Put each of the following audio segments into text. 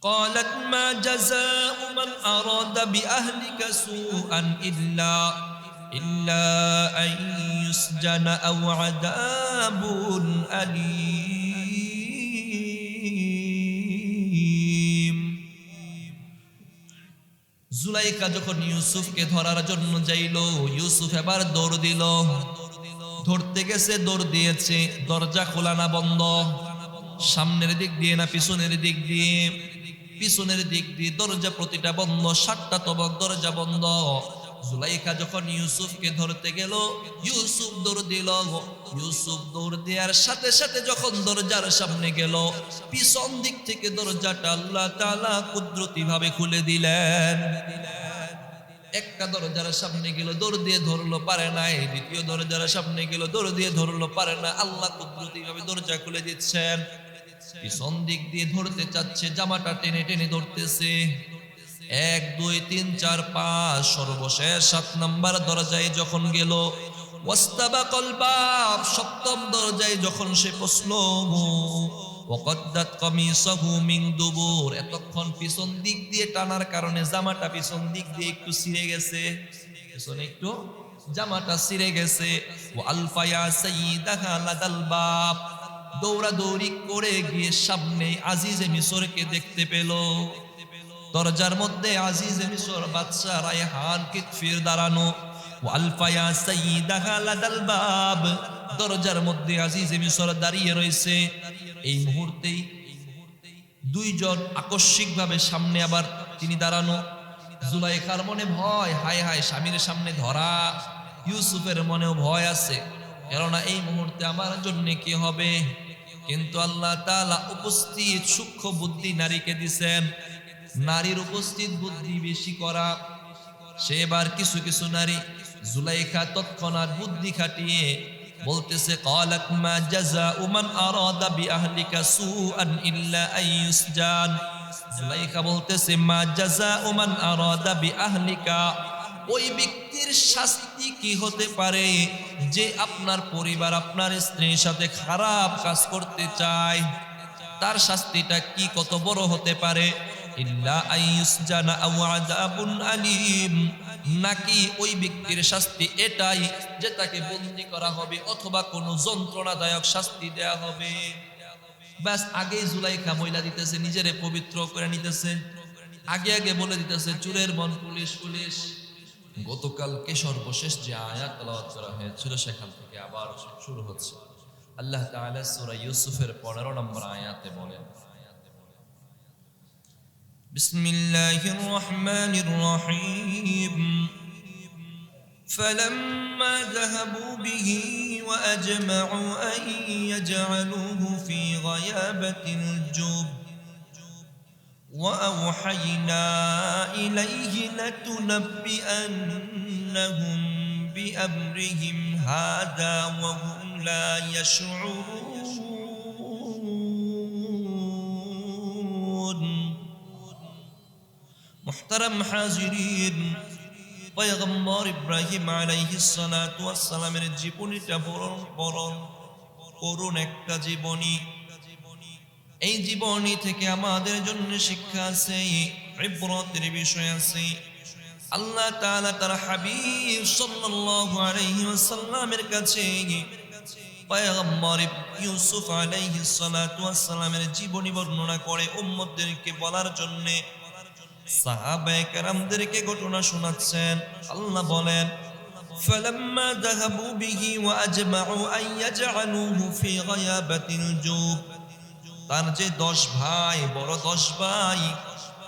قالت ما جزاء من أراد بأهلك سوءا إلا أن يسجن أو عذاب أليم জুলাইখা যখন ইউসুফকে ধরার জন্য যাইল, ইউসুফ এবার দৌড় দিল। ধরতে গেছে, দৌড় দিয়েছে, দরজা খোলা না বন্ধ, সামনের দিক দিয়ে না পিছনের দিক দিয়ে? পিছনের দিক দিয়ে দরজা প্রতিটা বন্ধ, 7টা তবক দরজা বন্ধ। জুলাইখা যখন ইউসুফকে ধরতে গেল, ইউসুফ দৌড় দিল। ইউসুফ দৌড় দেওয়ার সাথে সাথে যখন দরজার সামনে গেল, পিছন দিক থেকে দরজাটা আল্লাহ তাআলা কুদরতি ভাবে খুলে দিলেন। একটা দরজার সামনে গেল, দৌড় দিয়ে ধরলো, পারে না। দ্বিতীয় দরজার সামনে গেল, দৌড় দিয়ে ধরলো, পারে না। আল্লাহ কুদরতি ভাবে দরজা খুলে দিচ্ছেন। পিছন দিক দিয়ে ধরতে চাচ্ছে, জামাটা টেনে টেনে ধরতেছে। 1 2 3 4 5, সর্বশেষ 7 নাম্বার দরজায় যখন গেল, ওয়াস্তাবাকাল বাব, 7ম দরজায় যখন সে পৌঁছলো, ওয়াকাদ্দাত কামিসাহু মিন দুবুর, এতক্ষণ পিছন দিক দিয়ে টানার কারণে জামাটা পিছন দিক দিয়ে একটু ছিঁড়ে গেছে, পিছনে একটু জামাটা ছিঁড়ে গেছে। ওয়া আলফায়া সাইয়্যিদাহা লাদাল বাব, দৌড়াদৌড়ি করে গিয়ে সামনে আজিজে মিশরকে দেখতে পেল। দরজার মধ্যে আজিজে মিশর বাদশা রায়হান কিতফির দাঁড়ানো। ওয়া আলফায়া সাইয়্যিদাহা লাদাল বাব, দরজার মধ্যে আজিজে মিশর দাঁড়িয়ে রয়েছে। এই মুহূর্তেই 2 জন আকস্মিকভাবে সামনে আবার তিনি দাঁড়ানো। জুলাইখার মনে ভয়, হায় হায় স্বামীর সামনে ধরা। ইউসুফের মনেও ভয় আছে, কেননা এই মুহূর্তে আমার জন্য কি হবে। কিন্তু আল্লাহ তাআলা উপস্থিত সূক্ষ্ম বুদ্ধি নারীকে দিছেন। নারীর উপস্থিত বুদ্ধি বেশি করা। সে এবার কিছু কিছু নারী, জুলাইখা তৎক্ষণাৎ বুদ্ধি খাটিয়ে বলতেছে, ক্বালাত মা জাযাউ মান আরাদা বিআহলিকা সুআন ইল্লা আন ইউসজান। জুলাইখা বলতেছে, মা জাযাউ মান আরাদা বিআহলিকা, ওই ব্যক্তির শাস্তি কি হতে পারে যে আপনার পরিবার, আপনার স্ত্রীর সাথে খারাপ কাজ করতে চায়? তার শাস্তিটা কি, কত বড় হতে পারে? ইল্লা আন ইউসজানা আও আযাবুন আলীম, নাকি ওই ব্যক্তির শাস্তি এটাই যে তাকে বন্দী করা হবে অথবা কোনো যন্ত্রণাদায়ক শাস্তি দেয়া হবে। ব্যাস, আগেই জুলাইখা মহিলা দিতেছে, নিজেরে পবিত্র করে নিতেছে, আগে আগে বলে দিতেছে চুরের মন পুলিশ পুলিশ। গতকালকে সর্বশেষ যে আয়াত তেলাওয়াত করা হয়েছিল সেখান থেকে আবার শুরু হচ্ছে। আল্লাহ তাআলা সূরা ইউসুফের 15 নম্বর আয়াতে বলেন, বিসমিল্লাহির রহমানির রহিম, فلما ذهبوا به وأجمعوا أن يجعلوه في غيابة الجب وأوحينا إليه لتنبئنهم بأمرهم هذا وهم لا يشعرون। محترم حاضرين, পয়গম্বর ইব্রাহিম আলাইহিস সালাতু ওয়াস সালামের জীবনীটা বরণ করুন একটা জীবনী। এই জীবনী থেকে আমাদের জন্য শিক্ষা আছে, ইবরতের বিষয় আছে। আল্লাহ তাআলা তার হাবিব সাল্লাল্লাহু আলাইহি ওয়াসাল্লামের কাছে পয়গম্বর ইউসুফ আলাইহিস সালাতু ওয়াস সালামের জীবনী বর্ণনা করে উম্মতদেরকে বলার জন্য সাহাবায়ে কেরামদেরকে ঘটনা শোনাচ্ছেন। আল্লাহ বলেন, ফালাম্মা যাহাবু বিহি ওয়া আজমাউ আন ইয়াজআলুহু ফি গায়াবাতিল জুব, তার যে 10 ভাই, বড় 10 ভাই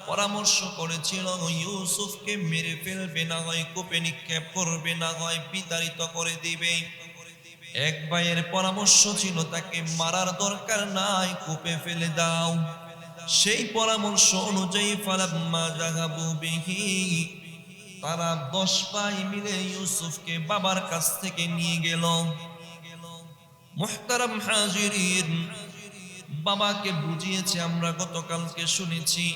পরামর্শ করেছিল ইউসুফকে মেরে ফেলবে, না হয় কূপে নিক্ষেপ করবে, না হয় বিতাড়িত করে দিবে। এক ভাইয়ের পরামর্শ ছিল তাকে মারার দরকার নাই, কূপে ফেলে দাও। সেই পরামর্শ অনুযায়ী ফালাম্মা যাহাবু বিহি, তারা 10 ভাই মিলে ইউসুফকে বাবার কাছ থেকে নিয়ে গেল। মুহতারাম হাজিরিন, বাবাকে বুঝিয়েছে, আমরা গতকালকে শুনেছি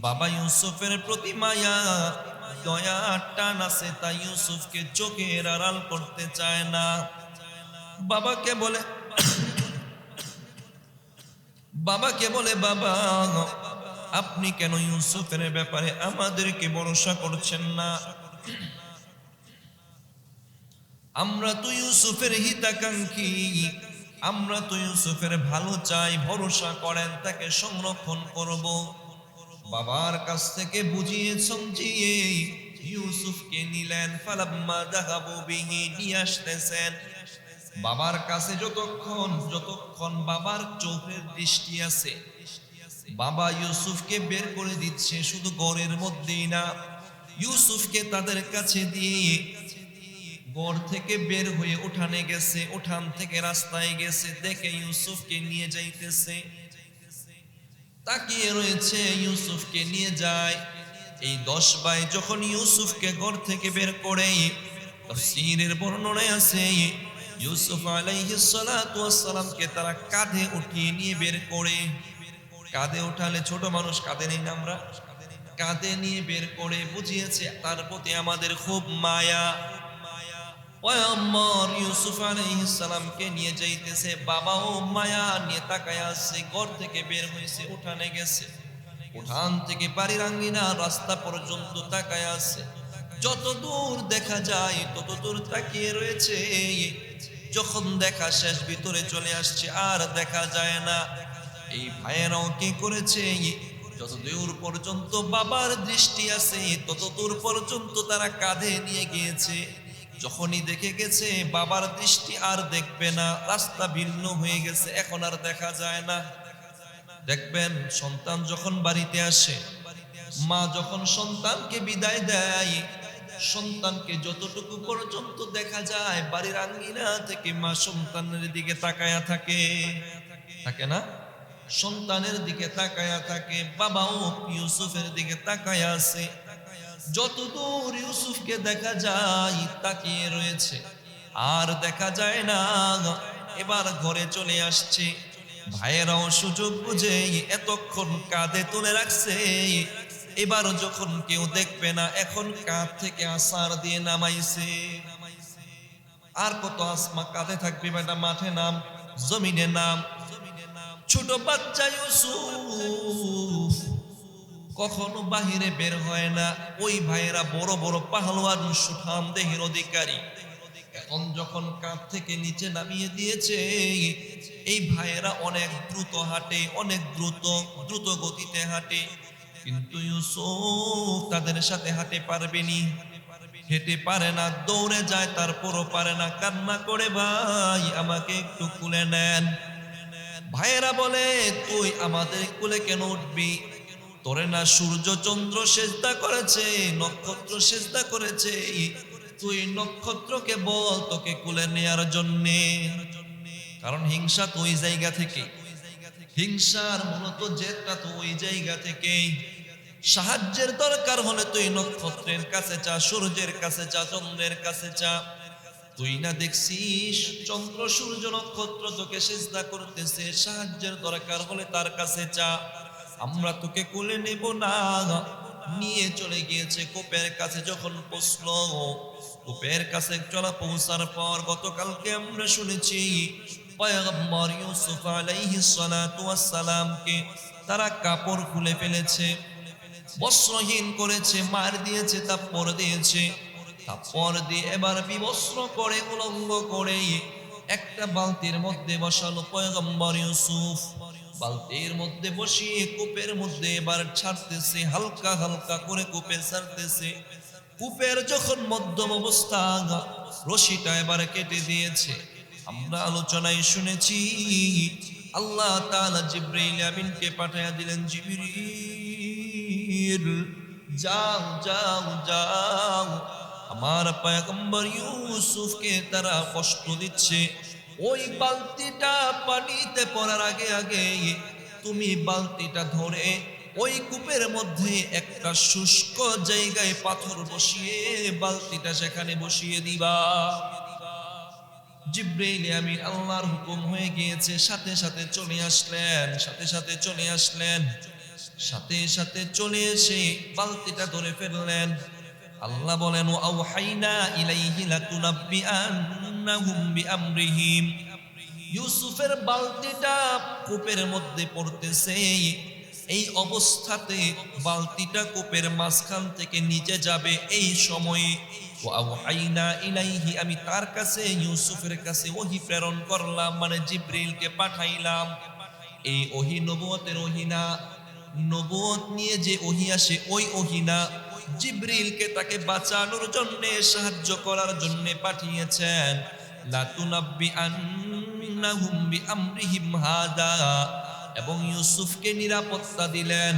বাবা ইউসুফের প্রতি মায়া দয়া টান আছে, তাই ইউসুফকে চোখের আড়াল করতে চায় না। বাবাকে বলে বাবা আপনি কেন ইউসুফের ব্যাপারে আমাদেরকে ভরসা করছেন না? আমরা তো ইউসুফের হিতাকাঙ্ক্ষী, আমরা তো ইউসুফের ভালো চাই, ভরসা করেন তাকে সংরক্ষণ করব। বাবার কাছ থেকে বুঝিয়ে সমঝিয়ে ইউসুফকে নিলেন। ফালাম্মা যাহাবু বিহি, নিয়ে আসতেছেন। বাবার কাছে যতক্ষণ বাবার চোখের দৃষ্টি আছে, বাবা ইউসুফকে বের করে দিচ্ছে, শুধু ঘরের মধ্যেই না, ইউসুফকে তাদের কাছে দিয়ে ঘর থেকে বের হয়ে উঠানে গেছে, উঠান থেকে রাস্তায় গেছে, দেখে ইউসুফকে নিয়ে যাইতেছে, তাকিয়ে রয়েছে, ইউসুফকে নিয়ে যায়। এই 10 ভাই যখন ইউসুফকে ঘর থেকে বের করে, তাফসীরের বর্ণনায় আছে ইউসুফ আলাইহিস সালাতু ওয়াস সালামকে তারা কাঁধে উঠিয়ে নিয়ে বের করে, কাঁধে উঠালে ছোট মানুষ কাঁধে নেই না, আমরা কাঁধে নিয়ে বের করে বুঝিয়েছে তার প্রতি আমাদের খুব মায়া। পয়গম্বর ইউসুফ আলাইহিস সালামকে নিয়ে যাইতেছে, বাবাও মায়া নিয়ে তাকায় আছে, ঘর থেকে বের হয়েছে, উঠানে গেছে, উঠান থেকে বাড়ির আঙ্গিনা রাস্তা পর্যন্ত তাকায় আছে, যত দূর দেখা যায় তত দূর তাকিয়ে রয়েছে। যখন দেখা শেষ, ভিতরে চলে আসছে, আর দেখা যায় না। এই ভাইয়েরাও কি করেছে, যত দূর পর্যন্ত বাবার দৃষ্টি আছে তত দূর পর্যন্ত তারা কাঁধে নিয়ে গিয়েছে। যখনই দেখে গেছে বাবার দৃষ্টি আর দেখবে না, রাস্তা ভিন্ন হয়ে গেছে, এখন আর দেখা যায় না। দেখবেন সন্তান যখন বাড়িতে আসে, মা যখন সন্তানকে বিদায় দেয়, সন্তানকে যতটুকু পর্যন্ত দেখা যায় বাড়ির আঙ্গিনা থেকে মা সন্তানের দিকে তাকায়া থাকে, থাকে না? সন্তানের দিকে তাকায়া থাকে। বাবাও ইউসুফের দিকে তাকায়া আছে, যতদূর ইউসুফকে দেখা যায় তাকিয়ে রয়েছে, আর দেখা যায় না। এবার ঘরে চলে আসছে, ভাইয়েরাও সুযোগ বুঝে এতক্ষণ কাঁধে তুলে রাখছে, এবার যখন কেউ দেখবে না, এখন কাঁধ থেকে আসার দিয়ে নামাইছে। আর কত আসমা কাঁধে থাকবে বেটা, মাঠে নাম, জমিনে নাম। ছোট বাচ্চা ইউসুফ কখনো বাহিরে বের হয় না। ওই ভাইয়েরা বড় বড় পাহলোয়ান, সুঠাম দেহের অধিকারী, এখন যখন কাঁধ থেকে নিচে নামিয়ে দিয়েছে, এই ভাইয়েরা অনেক দ্রুত হাঁটে, অনেক দ্রুত গতিতে হাঁটে, কিন্তু ইউসুফ তাদের সাথে হাঁটে পারবেনি, হেঁটে পারে না, দৌড়ে যায় তারপরও পারে না, কান্না করে, ভাই আমাকে একটু কুলে নেন। ভাইয়েরা বলে, তুই আমাদের কুলে কেন উঠবি? তোরে না সূর্য চন্দ্র সেজদা করেছে, নক্ষত্র সেজদা করেছে, তুই নক্ষত্রকে বল তোকে কুলে নেয়ার জন্যে। কারণ হিংসা তো ওই জায়গা থেকে, হিংসার মূলত জেদটা তো ওই জায়গা থেকে। সাহায্যের দরকার হলে তুই নক্ষত্রের কাছে চা, সূর্যের কাছে চা, চন্দ্রের কাছে চা। তুই না দেখছিস চন্দ্র সূর্য নক্ষত্র তোকে সিজদা করতেছে, সাহায্যের দরকার হলে তার কাছে চা। আমরা তোকে কোলে নেব না। নিয়ে চলে গিয়েছে কূপের কাছে। যখন পৌঁছলো, কূপের কাছে চলা পৌঁছার পর গতকালকে আমরা শুনেছি পয়গম্বর ইউসুফ আলাইহিস সালাতু ওয়াস সালামকে তারা কাপড় খুলে ফেলেছে, বস্ত্রহীন করেছে, মার দিয়েছে, তারপর দিয়েছে, তারপর দিয়ে এবার বিবস্ত্র করে, উলঙ্গ করে একটা বালতির মধ্যে বসালো পয়গম্বর ইউসুফ। বালতির মধ্যে বসিয়ে কূপের মধ্যে এবার ছাড়তেছে, হালকা হালকা করে কূপে ছাড়তেছে। কূপের যখন মধ্যম অবস্থা, রশিটা এবার কেটে দিয়েছে। আমরা আলোচনায় শুনেছি আল্লাহ তাআলা জিবরাইল আমিনকে পাঠিয়ে দিলেন, জিবরিল যাও যাও যাও, আমার পয়গম্বর ইউসুফকে তারা কষ্ট দিচ্ছে। ওই বালতিটা পানিতে পড়ার আগে আগে তুমি বালতিটা ধরে ওই কূপের মধ্যে একটা শুষ্ক জায়গায় পাথর বসিয়ে বালতিটা সেখানে বসিয়ে দিবা। জিবরাইল আমিন আল্লাহর হুকুম হয়ে গিয়েছে, সাথে সাথে চলে আসলেন, সাথে সাথে চলে আসলেন, সাথে সাথে চলে এসে বালতিটা ধরে ফেললেন। আল্লাহ বলেন, আওহাইনা ইলাইহি লাতুনাব্বিআন্নাহুম বিআমরিহিম। ইউসুফের বালতিটা কূপের মধ্যে পড়তেছে, এই অবস্থাতে বালতিটা কূপের মাঝখান থেকে নিচে যাবে। এই সময়ে ওয়াওহাইনা ইলাইহি, আমি তার কাছে ইউসুফের কাছে ওহী প্রেরণ করলাম, মানে জিবরিলকে পাঠাইলাম। এই ওহী নবুয়তের ওহী না, নবুয়ত নিয়ে যে ওহী আসে ওই ওহী না, জিবরিলকে তাকে বাঁচানোর জন্য, সাহায্য করার জন্য পাঠিয়েছেন। লা তুনাব্বি আন্নাহুম বিআমরিহিম হাদা, এবং ইউসুফকে নিরাপত্তা দিলেন।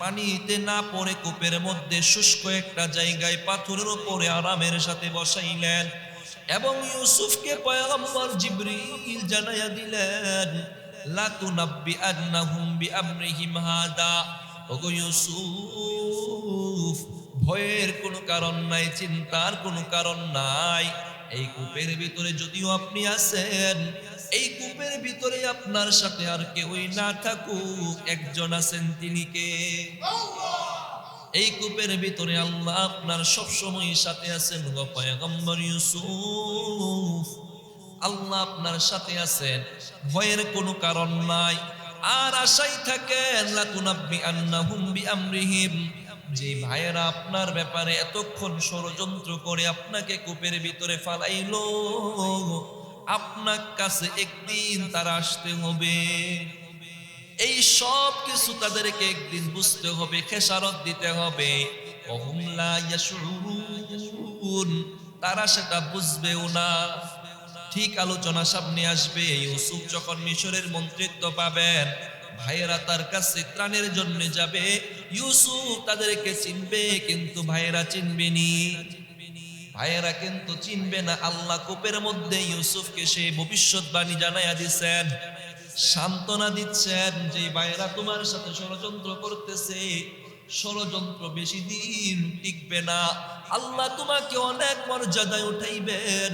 পানিতে না পড়ে কূপের মধ্যে শুষ্ক একটা জায়গায় পাথরের উপরে আরামের সাথে বসাইলেন, এবং ইউসুফকে পয়গম্বর জিবরিল জানাইয়া দিলেন, লা তুনাব্বি আন্নাহুম বিআমরিহিম হাদা, ওগো ইউসুফ, ভয়ের কোনো কারণ নাই, চিন্তার কোনো কারণ নাই। এই কূপের ভিতরে যদিও আপনি আছেন, এই কূপের ভিতরে আপনার সাথে আর কেউই না থাকুক, একজন আছেন, তিনি কে? এই কূপের ভিতরে আল্লাহ আপনার সবসময় সাথে আছেন গো পয়গম্বর ইউসুফ, আল্লাহ আপনার সাথে আছেন, ভয়ের কোনো কারণ নাই। আর আশাই থাকেন লা তুনাব্বি আন্নাহুম বিআমরিহিম, যে ভাইয়েরা আপনার ব্যাপারে এতক্ষণ ষড়যন্ত্র করে আপনাকে কূপের ভিতরে ফালাইলো, আপনার কাছে একদিন তারা আসতে হবে। এই সব কিছু তাদেরকে একদিন বুঝতে হবে, খেসারত দিতে হবে। ওহুম লা ইয়াশউরুন, তারা সেটা বুঝবেও না। ঠিক আলোচনা সামনে আসবে। ইউসুফ যখন মিশরের মন্ত্রিত্ব পাবেন, ভাইয়েরা তার কাছে ত্রাণের জন্য যাবে। ইউসুফ তাদেরকে চিনবে, কিন্তু ভাইয়েরা চিনবেনি, ভাইয়েরা কিন্তু চিনবে না। আল্লাহ কূপের মধ্যে ইউসুফকে সেই ভবিষ্যৎবাণী জানাইয়া দিচ্ছেন, সান্ত্বনা দিচ্ছেন যে ভাইয়েরা তোমার সাথে ষড়যন্ত্র করতেছে, ষড়যন্ত্র বেশি দিন টিকবে না, আল্লাহ তোমাকে অনেক মর্যাদায় উঠাইবেন,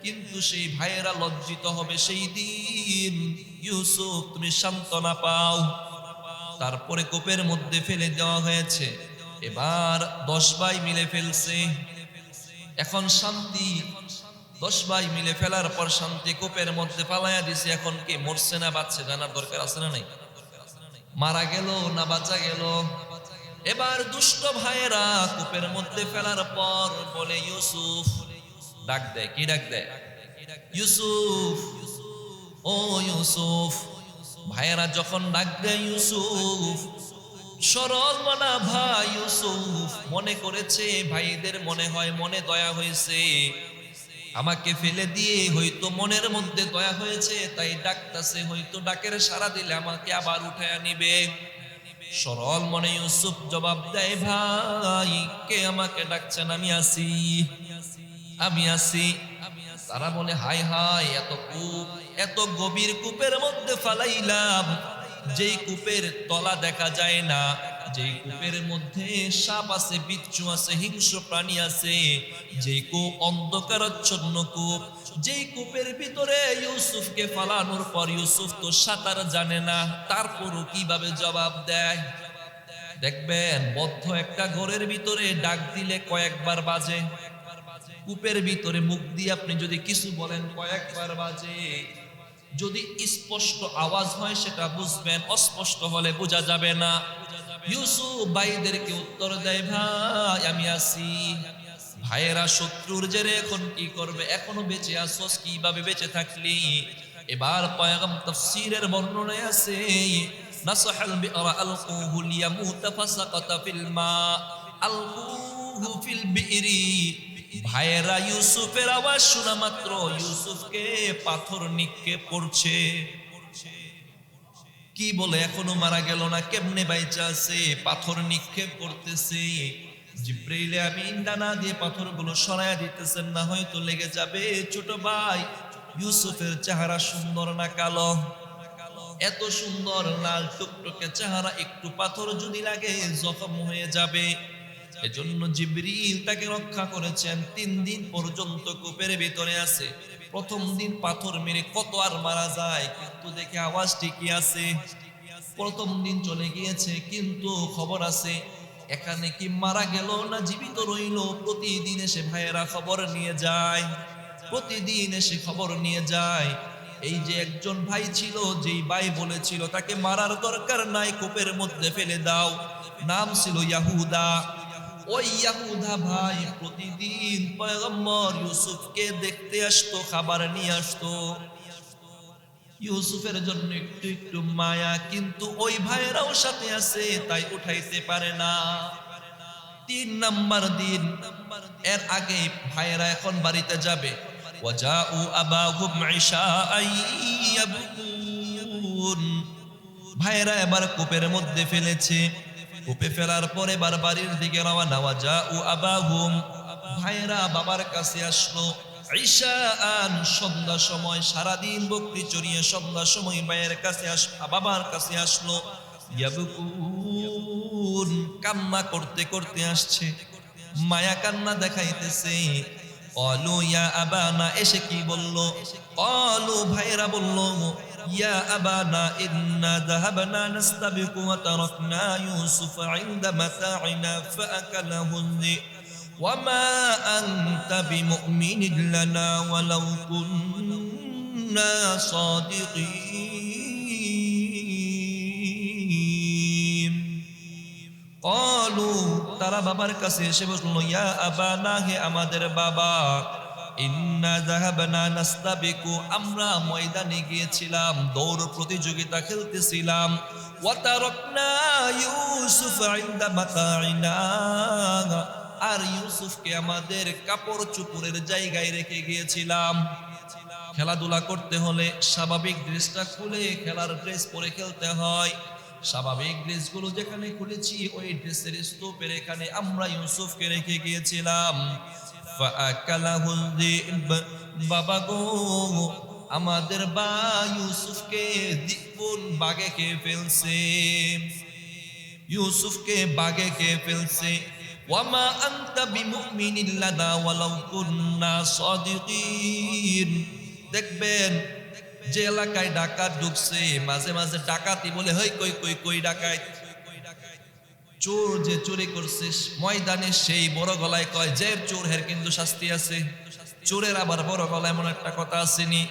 কিন্তু সেই ভাইয়েরা লজ্জিত হবে সেই দিন। ইউসুফ তুমি সান্ত্বনা পাও। তারপরে কূপের মধ্যে ফেলে দেওয়া হয়েছে। এবার 10 ভাই মিলে ফেলছে, এখন শান্তি। 10 ভাই মিলে ফেলার পর শান্তি কূপের মধ্যে পালাইয়া দিছে। এখন কি মরছে না বাঁচছে জানার দরকার আছে না নাই? মারা গেল না বাঁচা গেল? এবার দুষ্ট ভাইয়েরা কূপের মধ্যে ফেলার পর বলে ইউসুফ, ডাক দেয়, কি ডাক দেয়? ইউসুফ, ও ইউসুফ। ভাইয়েরা যখন ডাক দেয় ইউসুফ, সরল মনা ভাই ইউসুফ মনে করেছে, ভাইদের মনে হয় মনে দয়া হয়েছে, আমাকে ফেলে দিয়ে হয়তো মনের মধ্যে দয়া হয়েছে, তাই ডাকতেছে, হয়তো ডাকের সাড়া দিলে আমাকে আবার উঠায়া নিবে। সরল মনে ইউসুফ জবাব দেয়, ভাই কে আমাকে ডাকছেন? আমি আছি, আমি আছি। তারা বলে, হায় হায়, এত কূপ, এত গভীর কূপের মধ্যে ফালাইলাম, যেই কূপের তলা দেখা যায় না, যেই কূপের মধ্যে সাপ আছে, বিচ্ছু আছে, হিংস্র প্রাণী আছে, যেই কূপ অন্ধকারাচ্ছন্ন কূপ, যেই কূপের ভিতরে ইউসুফকে ফালানোর পর ইউসুফ তো সাঁতার জানে না, তারপরও কিভাবে জবাব দেয়? দেখবেন বদ্ধ একটা ঘরের ভিতরে ডাক দিলে কয়েকবার বাজে, কূপের ভিতরে মুখ দিয়ে আপনি যদি কিছু বলেন কয়েকবার বাজে। যদি স্পষ্ট আওয়াজ হয় সেটা বুঝবেন, অস্পষ্ট হলে বোঝা যাবে না। ইউসুফ ভাইদেরকে উত্তর দেয়, ভাই আমি আছি। ভাইয়েরা শত্রুর জেরে এখন কি করবে? এখনো বেঁচে আসোস, কিভাবে বেঁচে থাকলি? এবার পয়গম্বর তাফসীরের বর্ণনায় আছে, নাসহাল বিআরা আলকুহু লিয়ামুতা ফাসাকাতা ফিল মা আলকুহু ফিল বিইরি। ভাইয়েরা ইউসুফের আওয়াজ শোনা মাত্র ইউসুফকে পাথর নিক্ষেপ করছে। কি বলে, এখনো মারা গেল না, কেমনে বাইচা আছে? পাথর নিক্ষেপ করতেছে। জিবরাইল আমিন ডানা দিয়ে পাথরগুলো সরায়া দিতেছেন, না হয়তো লেগে যাবে। ছোট ভাই ইউসুফের চেহারা সুন্দর না কালো? এত সুন্দর লাল টুকটকে চেহারা, একটু পাথর যদি লাগে জখম হয়ে যাবে। এজন্য জিবরিল তাকে রক্ষা করেছেন। 3 দিন পর্যন্ত কূপের ভিতরে আছে। প্রথম দিন পাথর মেরে কত আর মারা যায়, কিন্তু দেখে আওয়াজ ঠিকই আছে। প্রথম দিন চলে গিয়েছে, কিন্তু খবর আছে এখানে কি মারা গেল না জীবিত রইল। প্রতিদিন এসে ভাইয়েরা খবর নিয়ে যায়, প্রতিদিন এসে খবর নিয়ে যায়। এই যে একজন ভাই ছিল, যেই ভাই বলেছিল তাকে মারার দরকার নাই, কূপের মধ্যে ফেলে দাও, নাম ছিল ইয়াহুদা। ওই ইয়াহুদা ভাই প্রতিদিন পয়গম্বর ইউসুফকে দেখতে আসতো, খাবার নিয়ে আসতো। ইউসুফের জন্য একটু একটু মায়া, কিন্তু ওই ভাইয়েরাও সাথে আছে, তাই উঠাইতে পারে না। 3 নাম্বার দিন, এর আগে ভাইয়েরা এখন বাড়িতে যাবে। ওয়াজাউ আবাহুম ইশাআন ইয়াবকুন, ভাইয়েরা এবার কূপের মধ্যে ফেলেছে। কূপে ফেলার পরে এবার বাড়ির দিকে রওনা। ওয়াজাউ আবাহুম, ভাইয়েরা বাবার কাছে আসলো। ইশাআন, সন্ধ্যা সময়, সারাদিন বকরি চড়িয়ে সন্ধ্যা সময় ভাইয়ের কাছে বাবার কাছে আসলো। ইয়াবকুন, কান্না করতে করতে আসছে, মায়া কান্না দেখাইতেছে। ক্বালু ইয়া আবানা, এসে কি বলল? ক্বালু, ভাইরা বলল, ইয়া আবানা ইন্না যাহাবনা নাস্তাবিকু ওয়া তারাকনা ইউসুফা ইনদা মাতাইনা ফাআকালাহু যিব ওয়া মা আনতা বিমুমিনিন লানা ওয়ালাউ কুন্না সাদিকিন। ক্বালু, তারা বাবার কাছে এসে বলল, ইয়া আবানা, হে আমাদের বাবা, ইন্না যাহাবনা নাস্তাবিকু, আমরা ময়দানে গিয়েছিলাম, দৌড় প্রতিযোগিতা খেলতেছিলাম। ওয়া তারাকনা ইউসুফা ইনদা মাতাইনা, আর ইউসুফকে আমাদের কাপড় চোপড়ের জায়গায় রেখে গিয়েছিলাম। খেলাধুলা করতে হলে স্বাভাবিক ড্রেসটা খুলে খেলার ড্রেস পরে খেলতে হয়। স্বাভাবিক ড্রেসগুলো যেখানে খুলেছি ওই ড্রেসের স্তূপের এখানে আমরা ইউসুফকে রেখে গিয়েছিলাম। ফাআকালাহু যিব, বাবা গো, আমাদের বা ইউসুফকে যিবুন, বাঘে খেয়ে ফেলছে, ইউসুফকে বাঘে খেয়ে ফেলছে। ওয়া মা আনতা বিমুমিনিন লানা ওয়ালাউ কুন্না সাদিকিন। দেখবেন যে এলাকায় ডাকাত ঢুকছে, মাঝে মাঝে ডাকাতি বলে, হই কই কই কই ডাকাত, চোর যে চুরি করছে ময়দানে সেই বড় গলায় কয়, যে চোর হের কিন্তু শাস্তি আছে। চোরের আবার বড় গলায় এমন একটা কথা আসেনি।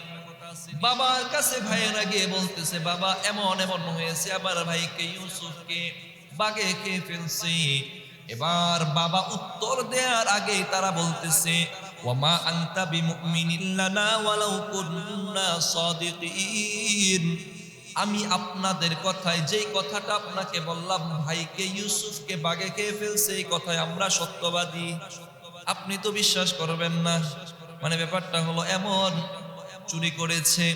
বাবার কাছে ভাইয়েরা গিয়ে বলতেছে, বাবা এমন এমন হয়েছে, আবার ভাইকে ইউসুফকে বাঘে খেয়ে ফেলছে। এবার বাবা উত্তর দেওয়ার আগেই তারা বলতেছে, ওয়া মা আনতা বিমুমিনিন লানা ওয়ালাউ কুন্না সাদিকিন, আমি আপনাদের কথায়, যেই কথাটা আপনাকে বললাম, ভাইকে ইউসুফকে বাঘে খেয়ে ফেলছে, এই কথায় আমরা সত্যবাদী, আপনি তো বিশ্বাস করবেন না। মানে ব্যাপারটা হলো এমন, চুরি করেছে,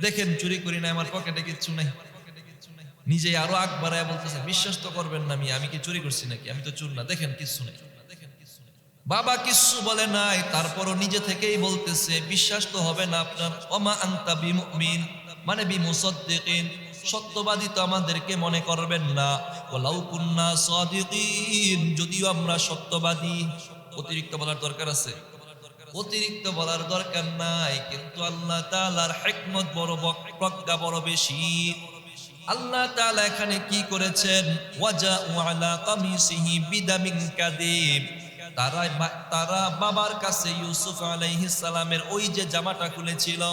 দেখেন চুরি করি না, আমার পকেটে কিচ্ছু নাই। নিজে আরো আগ বাড়ায় বলতেছে, বিশ্বাস তো করবেন না, আমি কি চুরি করছি নাকি, আমি তো চোর না, দেখেন কিচ্ছু নেই। বাবা কিচ্ছু বলে নাই, তারপরও নিজে থেকেই বলতেছে, বিশ্বাস তো হবে না আপনার। ওমা আনতা বিমুমিন, মানে বিমুসাদ্দিকিন, সত্যবাদী তো আমাদেরকে মনে করবেন না। ওয়ালাউ কুন্না সাদিকিন, যদিও আমরা সত্যবাদী। অতিরিক্ত বলার দরকার আছে? অতিরিক্ত বলার দরকার নাই, কিন্তু আল্লাহ তাআলার হিকমত বড়, প্রজ্ঞা বড় বেশি। আল্লাহ তাআলা এখানে কি করেছেন? ওয়াজাউ আলা কামিসিহি বিদামিন কাযিব, তারা বাবার কাছে ইউসুফ আলাইহিস সালামের ওই যে জামাটা খুলেছিল,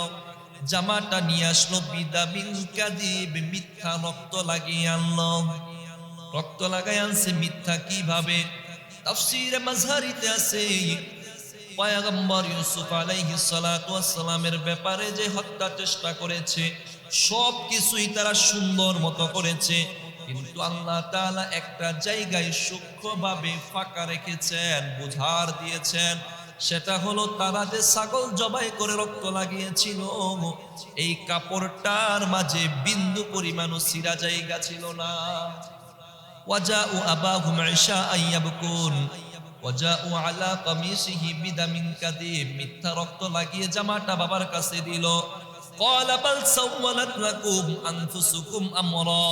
জামাটা নিয়ে আসলো। বিদামিন কাযিব, মিথ্যা রক্ত লাগিয়ে আনলো। রক্ত লাগাই আনছে, মিথ্যা কিভাবে? তাফসীরে মাযহারিতে আছে, পয়গম্বর ইউসুফ আলাইহিস সালাতু ওয়াস সালামের ব্যাপারে যে হত্যা চেষ্টা করেছে সব কিছুই তারা সুন্দর মতো করেছে, কিন্তু আল্লাহ তাআলা একটা জায়গায় সূক্ষ্মভাবে ফাঁকা রেখেছেন, বুঝার দিয়েছেন। সেটা হলো তারা যে ছাগল জবাই করে রক্ত লাগিয়েছিল, এই কাপড়টার মাঝে বিন্দু পরিমাণও ছিঁড়া জায়গা ছিল না। ওয়াজাউ আবাহুম ইশাআন ইয়াবকুন ওয়াজাউ আলা কামিসিহি বিদামিন কাযিব, মিথ্যা রক্ত লাগিয়ে জামাটা বাবার কাছে দিল। ক্বালা বাল সাওয়ালাত লাকুম আনফুসুকুম আমরা,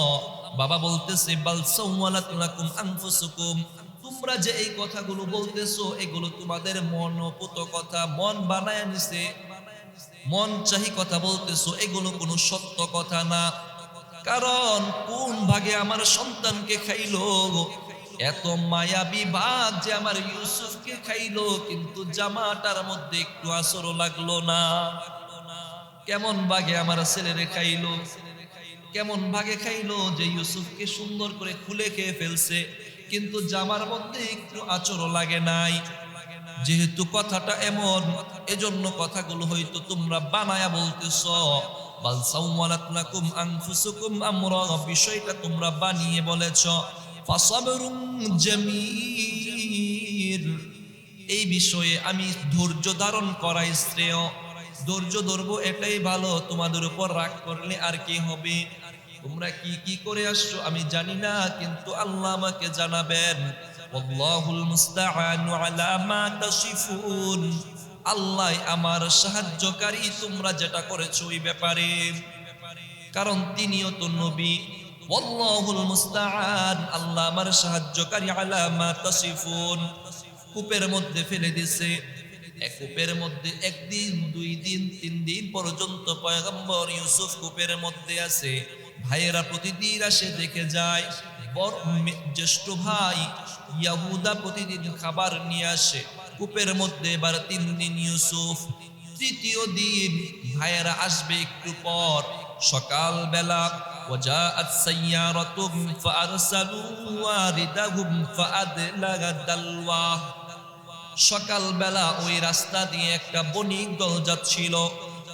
বাবা বলতেছে, বাল সাওয়ালাত লাকুম আনফুসুকুম, তোমরা যে এই কথাগুলো বলতেছো এগুলো তোমাদের মনোপুত কথা, মন বানায় নিছে, মন চাহি কথা বলতেছো, এগুলো কোনো সত্য কথা না। কারণ কোন ভাগে আমার সন্তানকে খাইলো, এত মায়াবী ভাগ যে আমার ইউসুফকে খাইলো, কিন্তু জামাটার মধ্যে একটু আসরও লাগলো না। কেমন ভাগে আমার ছেলেরে খাইলো, কেমন ভাগে খাইলো যে ইউসুফকে সুন্দর করে খুলে খেয়ে ফেলছে, কিন্তু জামার মধ্যে একটু আচরও লাগে নাই। যেহেতু কথাটা এমন, এজন্য কথাগুলো হয়তো তোমরা বানায়া বলতেছ। বাল সাওয়ালাত লাকুম আনফুসুকুম আমরা, বিষয়টা তোমরা বানিয়ে বলেছ। ফাসাবরুন জামিল, এই বিষয়ে আমি ধৈর্য ধারণ করাই শ্রেয়। ধৈর্য ধরবো এটাই ভালো, তোমাদের উপর রাগ করলে আর কি হবে। তোমরা কি কি করে আসছো আমি জানি না, কিন্তু আল্লাহ আমাকে জানাবেন। আল্লাহুল মুস্তাআনু আলা মা তাসিফুন, আল্লাহ আমার সাহায্যকারী তোমরা যেটা করেছো ওই ব্যাপারে, কারণ তিনিও তো নবী। আল্লাহুল মুস্তাআন, আল্লাহ আমার সাহায্যকারী, আলা মা তাসিফুন। কূপের মধ্যে ফেলে দিছে। এক কূপের মধ্যে একদিন, 2 দিন, 3 দিন পর্যন্ত পয়গম্বর ইউসুফ কূপের মধ্যে আছে। ভাইয়েরা প্রতিদিন আসে দেখে যায়। বড় জ্যেষ্ঠ ভাই ইয়াহুদা প্রতিদিন খাবার নিয়ে আসে কূপের মধ্যে। এবার 3 দিন ইউসুফ, তৃতীয় দিন ভাইয়েরা আসবে একটু পর সকাল বেলা। وجاءت سيارة فأرسلوا واردهم فأدلج دلوه, সকালবেলা ওই রাস্তা দিয়ে একটা বণিক দল যাচ্ছিল।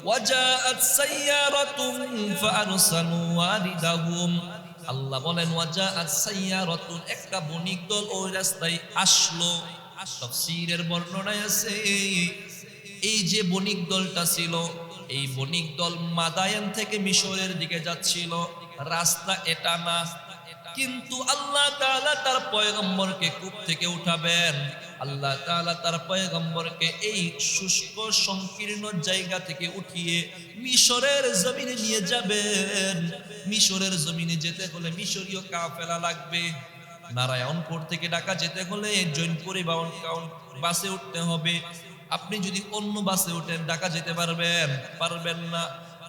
ওয়াজাআত সাইয়ারাতুন ফাআরসালু ওয়ারিদাহুম, আল্লাহ বলেন ওয়াজাআত সাইয়ারাতুন, একটা বণিক দল ওই রাস্তায় আসলো। তাফসীরের বর্ণনায় আছে এই যে বণিক দলটা ছিল, এই বণিক দল মাদায়ান থেকে মিশরের দিকে যাচ্ছিল। রাস্তা এটা না, কিন্তু আল্লাহ তাআলা তার পয়গম্বরকে কূপ থেকে উঠাবেন। আল্লাহ তাআলা তার পয়গম্বরকে এই শুষ্ক সংকীর্ণ জায়গা থেকে উঠিয়ে মিশরের জমিনে নিয়ে যাবেন। মিশরের জমিনে যেতে হলে মিশরীয় কাফেলা লাগবে। নারায়ণপুর থেকে ঢাকা যেতে হলে জৈনপুরে বাসে উঠতে হবে। আপনি যদি অন্য বাসে উঠেন ঢাকা যেতে পারবেন না।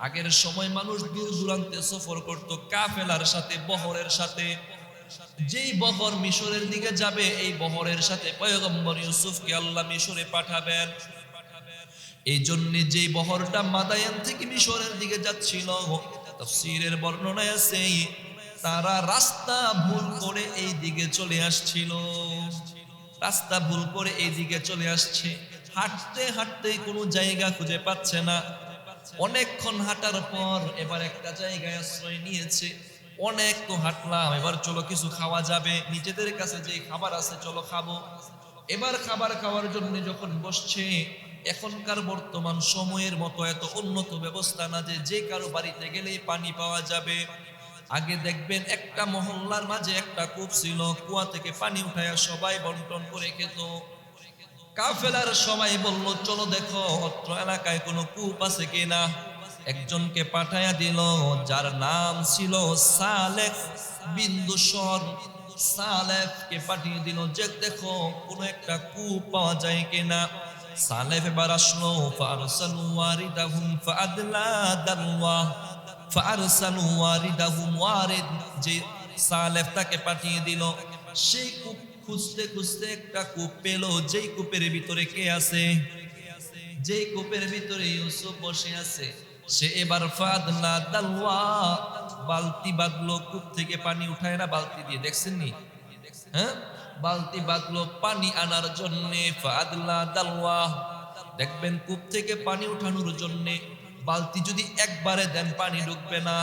আগের সময় মানুষ দূর দূরান্তে সফর করত কাফেলার সাথে, বহরের সাথে। যেই বহর মিশরের দিকে যাবে, এই বহরের সাথে পয়গম্বর ইউসুফকে আল্লাহ মিশরে পাঠাবেন। এই জন্য যেই বহরটা মাদায়ান থেকে মিশরের দিকে যাচ্ছিল, তাফসীরের বর্ণনায় আছে তারা রাস্তা ভুল করে এই দিকে চলে আসছিল। রাস্তা ভুল করে এই দিকে চলে আসছে। হাঁটতে হাঁটতে কোনো জায়গা খুঁজে পাচ্ছে না। অনেকক্ষণ হাঁটার পর এবার একটা জায়গায় আশ্রয় নিয়েছে। অনেক তো হাঁটলাম, এবার চলো কিছু খাওয়া যাবে, নিজেদের কাছে যে খাবার আছে চলো খাবো। এবার খাবার খাওয়ার জন্য যখন বসছে, এখনকার বর্তমান সময়ের মতো এত উন্নত ব্যবস্থা না যে কারো বাড়িতে গেলেই পানি পাওয়া যাবে। আগে দেখবেন একটা মহল্লার মাঝে একটা কূপ ছিল, কুয়া থেকে পানি উঠায়া সবাই বন্টন করে খেত। কাফেলার সবাই বলল চলো দেখো অত্র এলাকায় কোনো কূপ আছে কিনা। একজনকে পাঠায়া দিল, যার নাম ছিল সালেফ বিন্দুসর। সালেফকে পাঠিয়ে দিল যে দেখো কোনো একটা কূপ পাওয়া যায় কিনা। সালেফ এবার আসলো। ফারসালু ওয়ারিদাহুম ফাআদলা দালওয়া, ফারসালু ওয়ারিদাহুম, ওয়ারিদ যে সালেফ তাকে পাঠিয়ে দিল। সেই কূপ খুঁজতে খুঁজতে একটা কূপ পেল, যেই কূপের ভিতরে কে আছে? যেই কূপের ভিতরে ইউসুফ বসে আছে। সে এবার ফাদলা দালওয়া, বালতি বাঁধলো, কূপ থেকে পানি উঠায় না বালতি দিয়ে, দেখছেন নি? হ্যাঁ, বালতি বাঁধলো পানি আনার জন্য। ফাদলা দালওয়া, দেখবেন কূপ থেকে পানি উঠানোর জন্য বালতি যদি একবারে দেন পানি ঢুকবে না,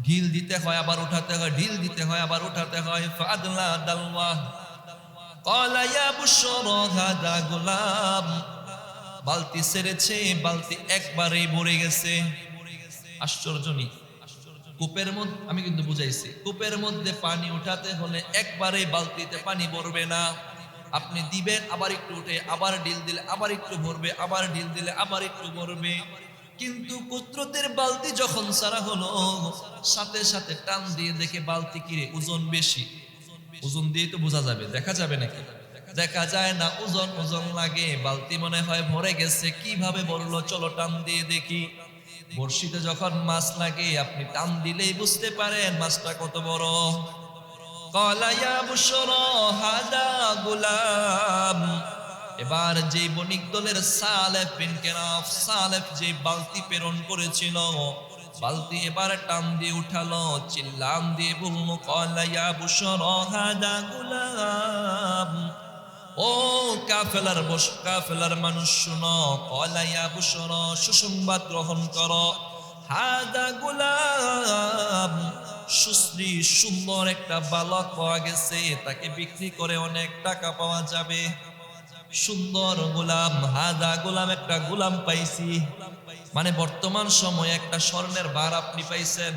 ঢিল দিতে হয় আবার উঠাতে হয়, ঢিল দিতে হয় আবার উঠাতে হয়। ফাদলা দালওয়া ক্বালা ইয়া বুশরা হাদা গুলাম, বালতি ছেড়েছে, বালতি একবারেই ভরে গেছে। আশ্চর্য নি? কূপের মধ্যে, আমি কিন্তু বুঝাইছি, কূপের মধ্যে পানি উঠাতে হলে একবারেই বালতিতে পানি ভরবে না। আপনি দিবেন, আবার একটু উঠে, আবার ঢিল দিলে আবার একটু ভরবে, আবার ঢিল দিলে আবার একটু ভরবে। কিন্তু কুদরতের বালতি যখন ছাড়া হলো, সাথে সাথে টান দিয়ে দেখে বালতি কিরে ওজন বেশি। ওজন দিয়ে তো বোঝা যাবে, দেখা যাবে নাকি? দেখা যায় না, ওজন ওজন লাগে। বালতি মনে হয় ভরে গেছে, কিভাবে ভরলো চলো টান দিয়ে দেখি। বড়শিতে যখন মাছ লাগে আপনি টান দিলেই বুঝতে পারেন মাছটা কত বড়। ক্বালা ইয়া বুশরা হাদা গুলাম, এবার যে বণিক দলের সালেফ বিন কেনাফ, সালেফ যে বালতি প্রেরণ করেছিল, বালতি এবার টান দিয়ে উঠালো, চিল্লাম দিয়ে বলল, ক্বালা ইয়া বুশরা হাদা গুলাম, ও কাফেলার মানুষ শুনো, ক্বালা ইয়া বুশরা, সুসংবাদ গ্রহণ করো, হাদা গুলাম, সুশ্রী সুন্দর একটা বালক পাওয়া গেছে, তাকে বিক্রি করে অনেক টাকা পাওয়া যাবে। সুন্দর গোলাম, হাদা গোলাম, একটা গোলাম পাইছি, মানে বর্তমান সময়ে একটা স্বর্ণের বার আপনি পাইছেন।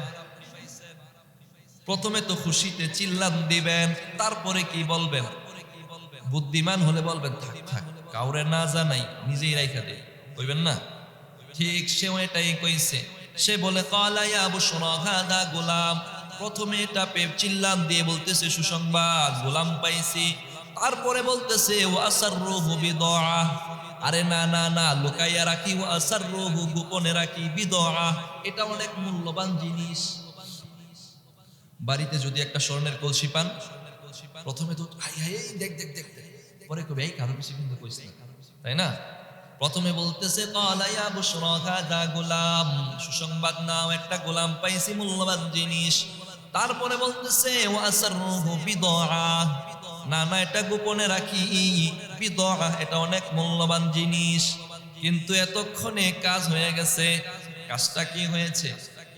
প্রথমে তো খুশিতে চিল্লান দিবেন, তারপরে কি বলবেন? বুদ্ধিমান হলে বলবেন থাক থাক, কাউরে না জানাই, নিজেই রাইখা দে, কইবেন না? ঠিক সেও এটাই কইছে। সে বলে, ক্বালা ইয়া বুশরা হাদা গোলাম, প্রথমে এটা চিল্লান দিয়ে বলতেছে সুসংবাদ, গোলাম পাইছি। তারপরে বলতেছে ওয়াসাররুহু বিদআ, আরে না না না, লুকাইয়া রাখি, ওয়াসাররুহু, গোপনে রাখি, বিদআ, এটা অনেক মূল্যবান জিনিস। বাড়িতে যদি একটা স্বর্ণের কলসি পান, প্রথমে তো হাই হাই দেখ দেখ দেখ, পরে কবে এই কারো বেশি কিন্তু কইছে না, তাই না? প্রথমে বলতেছে ক্বালা ইয়া বুশরা হাদা গোলাম, সুসংবাদ নাও, একটা গোলাম পাইছি, মূল্যবান জিনিস। তারপরে বলতেছে ওয়াসাররুহু বিদআ, না না, এটা গোপনে রাখি, বিদআ, এটা অনেক মূল্যবান জিনিস। কিন্তু এতক্ষণে কাজ হয়ে গেছে। কাজটা কি হয়েছে?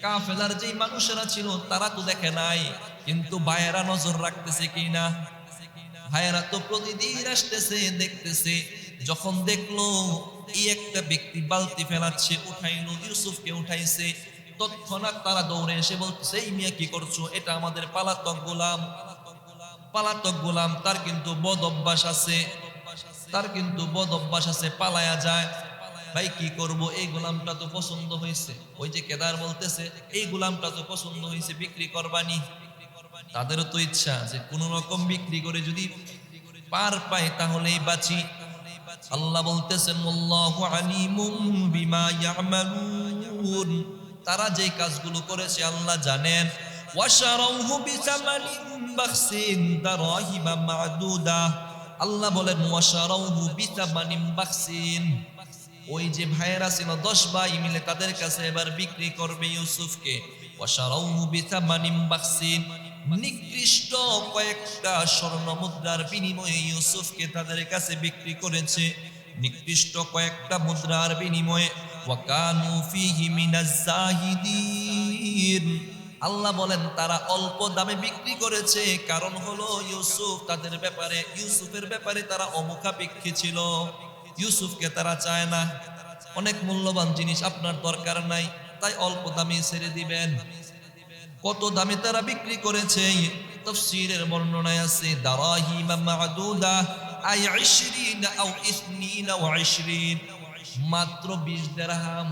কাফেলার যেই মানুষেরা ছিল তারা তো দেখে নাই, কিন্তু ভাইয়েরা নজর রাখতেছে কিনা? ভাইয়েরা তো প্রতিদিন আসতেছে, দেখতেছে। যখন দেখলো এই একটা ব্যক্তি বালতি ফেলাচ্ছে, উঠাইলো, ইউসুফকে উঠাইছে, তৎক্ষণাৎ তারা দৌড়ে এসে বলতেছে, এই মিয়া কি করছো? এটা আমাদের পালাতক গোলাম, পালাতক গোলাম, তার কিন্তু বদ অভ্যাস আছে, তার কিন্তু বদ অভ্যাস আছে, পালায়া যায়। ভাই কি করব, এই গোলামটা তো পছন্দ হয়েছে। ওই যে কেদার বলতেছে, এই গোলামটা তো পছন্দ হয়েছে, বিক্রি করবানি। তাদেরও তো ইচ্ছা যে কোন রকম বিক্রি করে যদি পার পায় তাহলেই বাঁচি। আল্লাহ বলতেছেন, আল্লাহু আলিমুম বিমা ইয়ামালুন, তারা যে কাজগুলো করেছে আল্লাহ জানেন। ওয়াশারাউহু বিসামানিন বাখসিন দারাহিমা মা'দুদা, আল্লাহ বলেন ওয়াশারাউহু বিসামানিন বাখসিন, ওই যে ভাইয়েরা ছিল 10 ভাই মিলে, তাদের কাছে এবার বিক্রি করবে ইউসুফকে। ওয়াশারাউহু বিসামানিন বাখসিন, নিকৃষ্ট কয়েকটা স্বর্ণ মুদ্রার বিনিময়ে ইউসুফকে তাদের কাছে বিক্রি করেছে, নিকৃষ্ট কয়েকটা মুদ্রার বিনিময়ে। ওয়া কানু ফীহি মিনাজ জাহিদিন, আল্লাহ বলেন তারা অল্প দামে বিক্রি করেছে, কারণ হলো ইউসুফ তাদের ব্যাপারে, ইউসুফের ব্যাপারে তারা অমুখাপেক্ষী ছিল। ইউসুফকে তারা চায় না, অনেক মূল্যবান জিনিস আপনার দরকার নাই, তাই অল্প দামে ছেড়ে দিবেন। কত দামে তারা বিক্রি করেছে? তাফসীরের বর্ণনায় আছে দারাহিমা মা'দুদা, আই 20 আও 22 ওয়া 20, মাত্র 20 দিরহাম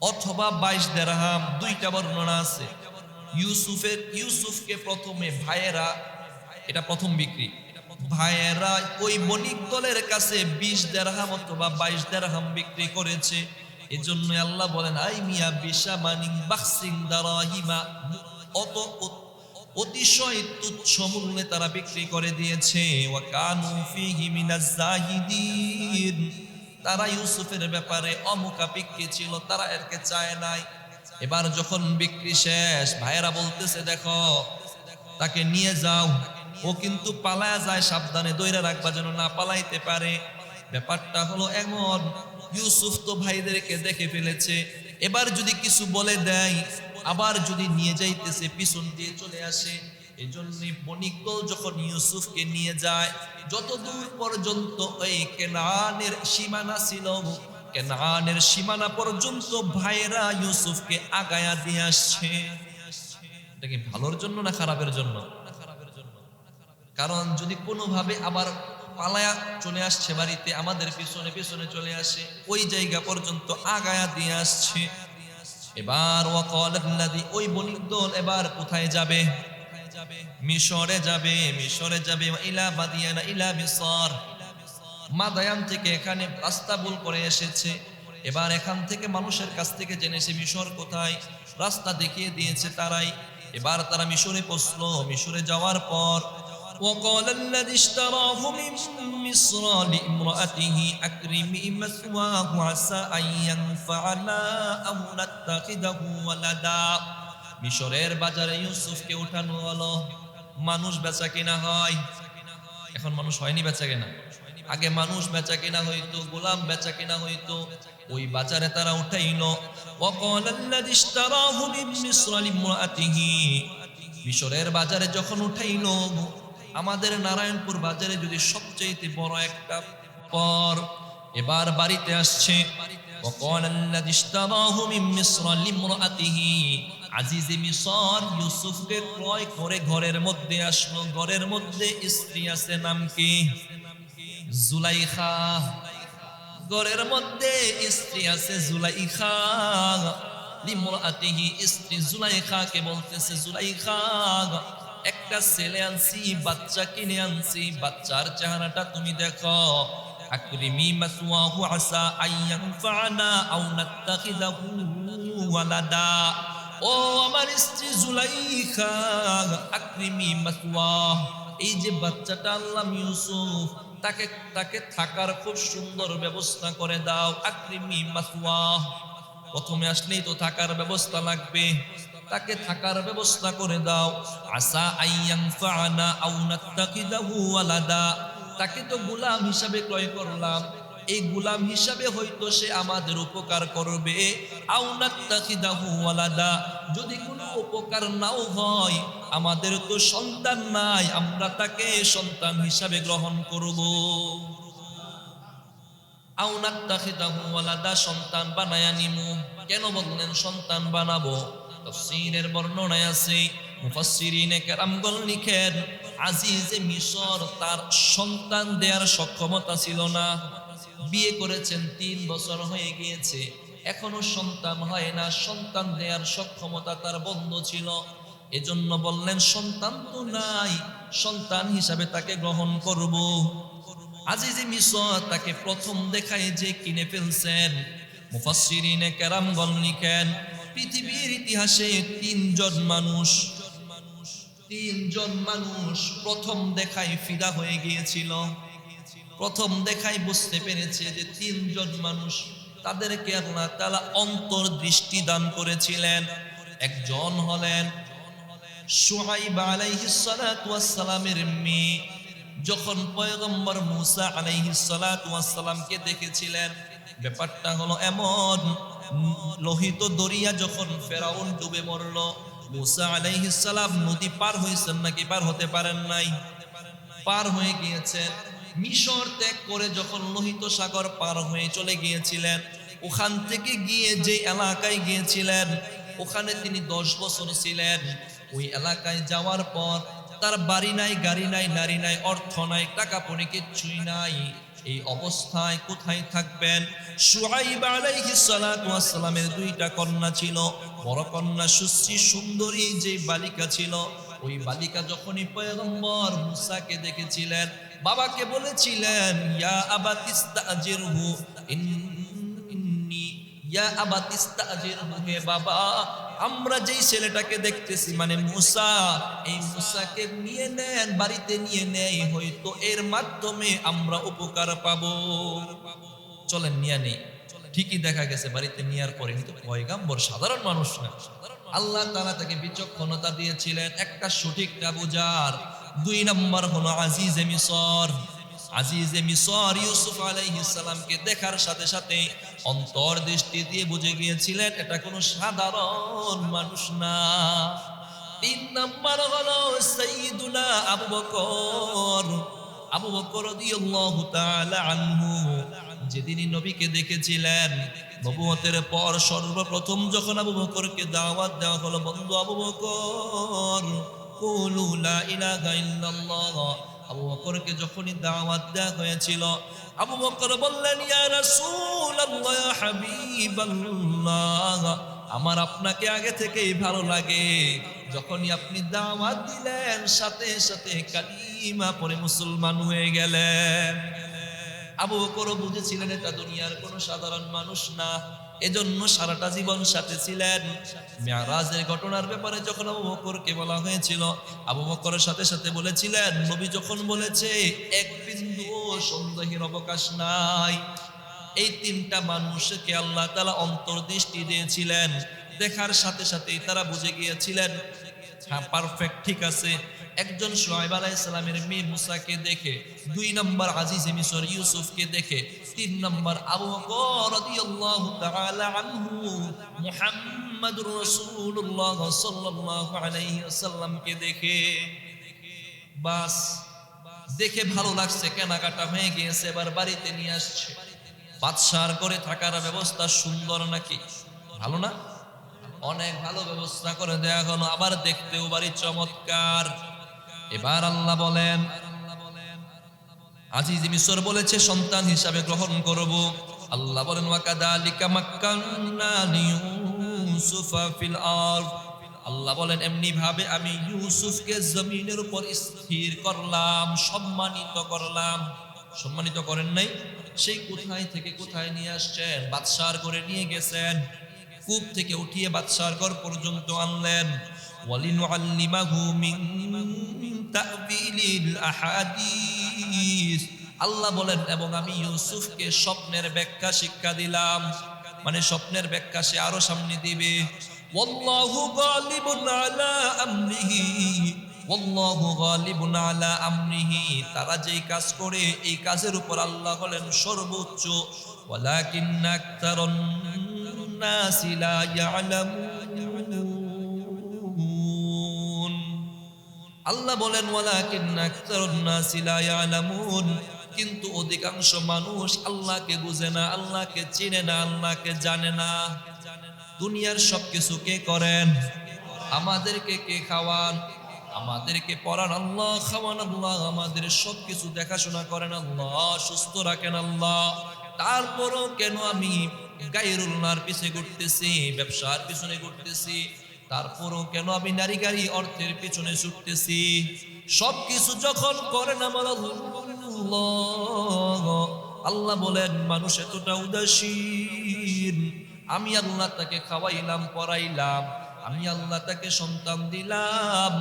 অথবা 22 দিরহাম, দুইটা বর্ণনা আছে। ইউসুফকে প্রথমে ভাইয়েরা, এটা প্রথম বিক্রি, ভাইয়েরা ওই বণিক দলের কাছে 20 দিরহাম অথবা 22 দিরহাম বিক্রি করেছে। এজন্য আল্লাহ বলেন, আই মিয়া বিসামানিন বাখসিন দারাহিমা, অতিশয় তুচ্ছ মূল্যে তারা বিক্রি করে দিয়েছে। ওয়া কানু ফীহি মিনাজ জাহিদিন, তারা ইউসুফের ব্যাপারে অমুখাপেক্ষী ছিল, তারা এরকে চায় নাই। এবার যখন বিক্রি শেষ, ভাইয়েরা বলতেছে দেখো তাকে নিয়ে যাও, ও কিন্তু পালায়া যায়, সাবধানে দইরা রাখবা যেন না পালাইতে পারে। ব্যাপারটা হলো এমন, ইউসুফ তো ভাইদেরকে দেখে ফেলেছে, এবার যদি কিছু বলে দেয়, আবার যদি নিয়ে যাইতেছে পিছন দিয়ে চলে আসে। এই জন্যই বণিক দল যখন ইউসুফকে নিয়ে যায়, যতদূর পর্যন্ত ওই কেনানের সীমানা ছিল, কেনানের সীমানা পর্যন্ত ভাইয়েরা ইউসুফকে আগায়া দিয়ে আসছে। এটা কি ভালোর জন্য না খারাপের জন্য? কারণ যদি কোনোভাবে আবার পালায়া চলে আসছে বাড়িতে, আমাদের পিছনে পিছনে চলে আসে, ওই জায়গা পর্যন্ত আগায়া দিয়ে আসছে। এবার ওয়াকালাল্লাযী, ওই বণিক দল এবার কোথায় যাবে? মিশরে যাবে, মিশরে যাবে। ইলা মাদিয়ানা ইলা মিসর, মাদায়ান থেকে এখানে রাস্তা ভুল করে এসেছে। এবার এখান থেকে মানুষের কাছ থেকে জেনেছে মিশর কোথায়, রাস্তা দেখিয়ে দিয়েছে তারাই। এবার তারা মিশরে পৌঁছলো। মিশরে যাওয়ার পর وقال الذي اشتراه من مصر لامرأته أكرمي مثواه عسى أن ينفعنا أو نتخذه ولدا মিশরের বাজারে ইউসুফকে উঠানো হলো মানুষ বেচা কিনা হয় এখন মানুষ হয়নি বেচা কিনা আগে মানুষ বেচা কিনা হইতো গোলাম বেচা কিনা হইতো ওই বাজারে তারা উঠাইলো وقال الذي اشتراه من مصر لامرأته মিশরের বাজারে যখন উঠাইলো আমাদের নারায়ণপুর বাজারে যদি সবচেয়ে বড় একটা পর এবার বাড়িতে আসছে وقال الذي اشتراه من مصر لامرأته আজিজ মিসর ইউসুফকে ক্রয় করে ঘরের মধ্যে আসলো ঘরের মধ্যে স্ত্রী আছে নাম কি জুলাইখা ঘরের মধ্যে স্ত্রী আছে জুলাইখা লিমরাতিহি স্ত্রী জুলাইখাকে বলতেছে জুলাইখা একটা ছেলে আনছি বাচ্চা কিনে আনছি বাচ্চার চেহারাটা তুমি দেখো আকরিমি মাসওয়াহু আসা আইয়ানফানা আও নাত্তাখিদাহু ওয়ালাদা ও আমার স্ত্রী জুলাইখা আকরিমি মাসওয়াহ এই যে বাচ্চাটা আল্লাহ ইউসুফ তাকে থাকার খুব সুন্দর ব্যবস্থা করে দাও আকরিমি মাসওয়াহ প্রথমে আসলেই তো থাকার ব্যবস্থা লাগবে তাকে থাকার ব্যবস্থা করে দাও আসা আইয়ানফানা আও নাত্তাখিদাহু ওয়ালাদা তাকে তো গোলাম হিসাবে ক্রয় করলাম এই গোলাম হিসাবে হয়তো সে আমাদের উপকার করবে আও নাত্তাখিদাহু ওয়ালাদা যদি কোনো উপকার নাও হয় আমাদের তো সন্তান নাই আমরা তাকে সন্তান হিসাবে গ্রহণ করব আও নাত্তাখিদাহু ওয়ালাদা সন্তান বানায়া নিমু কেন বললেন সন্তান বানাবো তাফসীরের বর্ণনায় আছে মুফাসসিরিনে কেরামগণ লিখেন আজিজে মিশর তার সন্তান দেওয়ার সক্ষমতা ছিল না বিয়ে করেছেন 3 বছর হয়ে গিয়েছে এখনো সন্তান হয় না সন্তান দেওয়ার সক্ষমতা তার বন্ধ ছিল এজন্য বললেন সন্তান তো নাই সন্তান হিসাবে তাকে গ্রহণ করব আজিজে মিশর তাকে প্রথম দেখায় যে কিনে ফেলছেন মুফাসসিরিনে কেরামগণ লিখেন পৃথিবীর ইতিহাসে তিনজন মানুষ প্রথম দেখায় ফিদা হয়ে গিয়েছিল প্রথম দেখায় বুঝতে পেরেছে যে তিনজন মানুষ তাদেরকে আল্লাহ তাআলা অন্তর্দৃষ্টি দান করেছিলেন একজন হলেন শুআইব আলাইহিস সালাতু ওয়াস সালামের মেয়ে যখন পয়গম্বর মুসা আলাইহিস সালাতু ওয়াস সালামকে দেখেছিলেন ব্যাপারটা হলো এমন লোহিত দরিয়া যখন ফেরাউন ডুবে মরল মুসা আলাইহিস সালাম নদী পার হয়েছেন নাকি পার হতে পারেন নাই পার হয়ে গিয়েছেন মিশর ত্যাগ করে যখন লোহিত সাগর পার হয়ে চলে গিয়েছিলেন ওখান থেকে গিয়ে যে এলাকায় গিয়েছিলেন ওখানে তিনি 10 বছর ছিলেন ওই এলাকায় যাওয়ার পর তার বাড়ি নাই গাড়ি নাই নারী নাই অর্থ নাই টাকা পয়সা কিছুই নাই এই অবস্থায় কোথায় থাকবেন শুআইব আলাইহিস সালাতু ওয়াস সালামের 2টা কন্যা ছিল বড় কন্যা সুশ্রী সুন্দরী যে বালিকা ছিল ওই বালিকা যখনই পয়গম্বর মুসাকে দেখেছিলেন বাবাকে বলেছিলেন ইয়া আবাতিস্তাজিরহু ইন্নী ইয়া আবাতিস্তাজিরহু হে বাবা আমরা যেই ছেলেটাকে দেখতেছি মানে মুসা এই মুসাকে নিয়ে নেন বাড়িতে নিয়ে নেই হয়তো এর মাধ্যমে আমরা উপকার পাবো চলেন নিয়ে নেই ঠিকই দেখা গেছে বাড়িতে নেওয়ার পরে কিন্তু পয়গম্বর সাধারণ মানুষ না আল্লাহ তাআলা তাকে বিচক্ষণতা দিয়েছিলেন একটা সঠিকটা বুঝার 2 নম্বর হলো আজিজে মিসর ইউসুফ আলাইহিস সালামকে দেখার সাথে সাথে অন্তর্দৃষ্টি দিয়ে বুঝে গিয়েছিলেন এটা কোনো সাধারণ মানুষ না 3 নম্বর হলো সাইয়্যিদুনা আবু বকর রাদিয়াল্লাহু তাআলা আনহু যেদিনই নবীকে দেখেছিলেন নবুয়তের পর সর্বপ্রথম যখন আবু বকরকে দাওয়াত দেওয়া হলো বন্ধু আবু বকর কুলু লা ইলাহা ইল্লাল্লাহ আবু বকরকে যখনই দাওয়াত দেওয়া হয়েছিল আবু বকর বললেন ইয়া রাসূলুল্লাহ ইয়া হাবিবাল্লাহ আমার আপনাকে আগে থেকেই ভালো লাগে যখনই আপনি দাওয়াত দিলেন সাথে সাথে কালিমা পড়ে মুসলমান হয়ে গেলেন আবু বকর বুঝেছিলেন এটা দুনিয়ার কোনো সাধারণ মানুষ না এজন্য সারাটা জীবন সাথে ছিলেন। মেরাজের ঘটনার ব্যাপারে যখন আবু বকরকে বলা হয়েছিল, আবু বকরের সাথে সাথে বলেছিলেন, নবী যখন বলেছে এক বিন্দুও সন্দেহের অবকাশ নাই। এই তিনটা মানুষকে আল্লাহ তাআলা অন্তর্দৃষ্টি দিয়েছিলেন, দেখার সাথে সাথেই তারা বুঝে গিয়েছিলেন, হ্যাঁ পারফেক্ট, ঠিক আছে। একজন শুআয়ব আলাইহিস সালামের মেয়ে মুসাকে দেখে, 2 নম্বর আজিজে মিসর ইউসুফকে দেখে, 3 নম্বর আবু বকর রাদিয়াল্লাহু তাআলা আনহু মুহাম্মাদুর রাসূলুল্লাহ সাল্লাল্লাহু আলাইহি ওয়াসাল্লামকে দেখে, বাস দেখে ভালো লাগছে, কেনাকাটা হয়ে গিয়েছে, এবার বাড়িতে নিয়ে আসছে। বাদশার করে থাকার ব্যবস্থা সুন্দর নাকি? ভালো না? অনেক ভালো ব্যবস্থা করে দেয়া হলো, আবার দেখতেও বাড়ি চমৎকার। এবার আল্লাহ বলেন, আজিজ মিসর বলেছে সন্তান হিসাবে গ্রহণ করব। আল্লাহ বলেন, ওয়াকাদালিকা মাক্কান্না লিইউসুফা ফিল আরদ। আল্লাহ বলেন, এমনি ভাবে আমি ইউসুফকে জমিনের উপর স্থির করলাম, সম্মানিত করলাম। সম্মানিত করেন নাই? সেই কোথায় থেকে কোথায় নিয়ে আসছেন? বাদশার ঘরে নিয়ে গেছেন, কূপ থেকে উঠিয়ে বাদশার ঘর পর্যন্ত আনলেন। ওয়ালিনুআল্লিমাহু মিন তা'বিলিল আহাদিস। আল্লাহ বলেন, এবং আমি ইউসুফকে স্বপ্নের ব্যাখ্যা শিক্ষা দিলাম, মানে স্বপ্নের ব্যাখ্যা সে আরো সামনে দিবে। ওয়াল্লাহু গালিবুন আলা আমরিহি, ওয়াল্লাহু গালিবুন আলা আমরিহি। তারা যেই কাজ করে এই কাজের উপর আল্লাহ হলেন সর্বোচ্চ। ওয়ালাকিন্না আকতারুন নাসি লা ইয়ালামুন। আল্লাহ বলেন, ওয়ালাকিন্না আকতারুন নাসি লা ইয়ালামুন। কিন্তু অধিকাংশ মানুষ আল্লাহকে বুঝে না, আল্লাহকে চিনে না, আল্লাহকে জানে না। দুনিয়ার সবকিছু কে করেন? আমাদেরকে কে খাওয়ান? আমাদেরকে পড়ান আল্লাহ, খাওয়ান আল্লাহ, আমাদের সবকিছু দেখাশোনা করেন আল্লাহ, সুস্থ রাখেন আল্লাহ। তারপরও কেন আমি গায়রুল্লাহর পিছে ঘুরতেছি, ব্যবসার পিছনে ঘুরতেছি? তারপরও কেন আমি নারী গাড়ি অর্থের পিছনে ছুটতেছি? সবকিছু যখন করেন আমার আল্লাহ, আল্লাহ বলেন মানুষ এতটা উদাসীন। আমি আল্লাহ তাকে খাওয়াইলাম, পড়াইলাম, আমি আল্লাহ তাকে সন্তান দিলাম,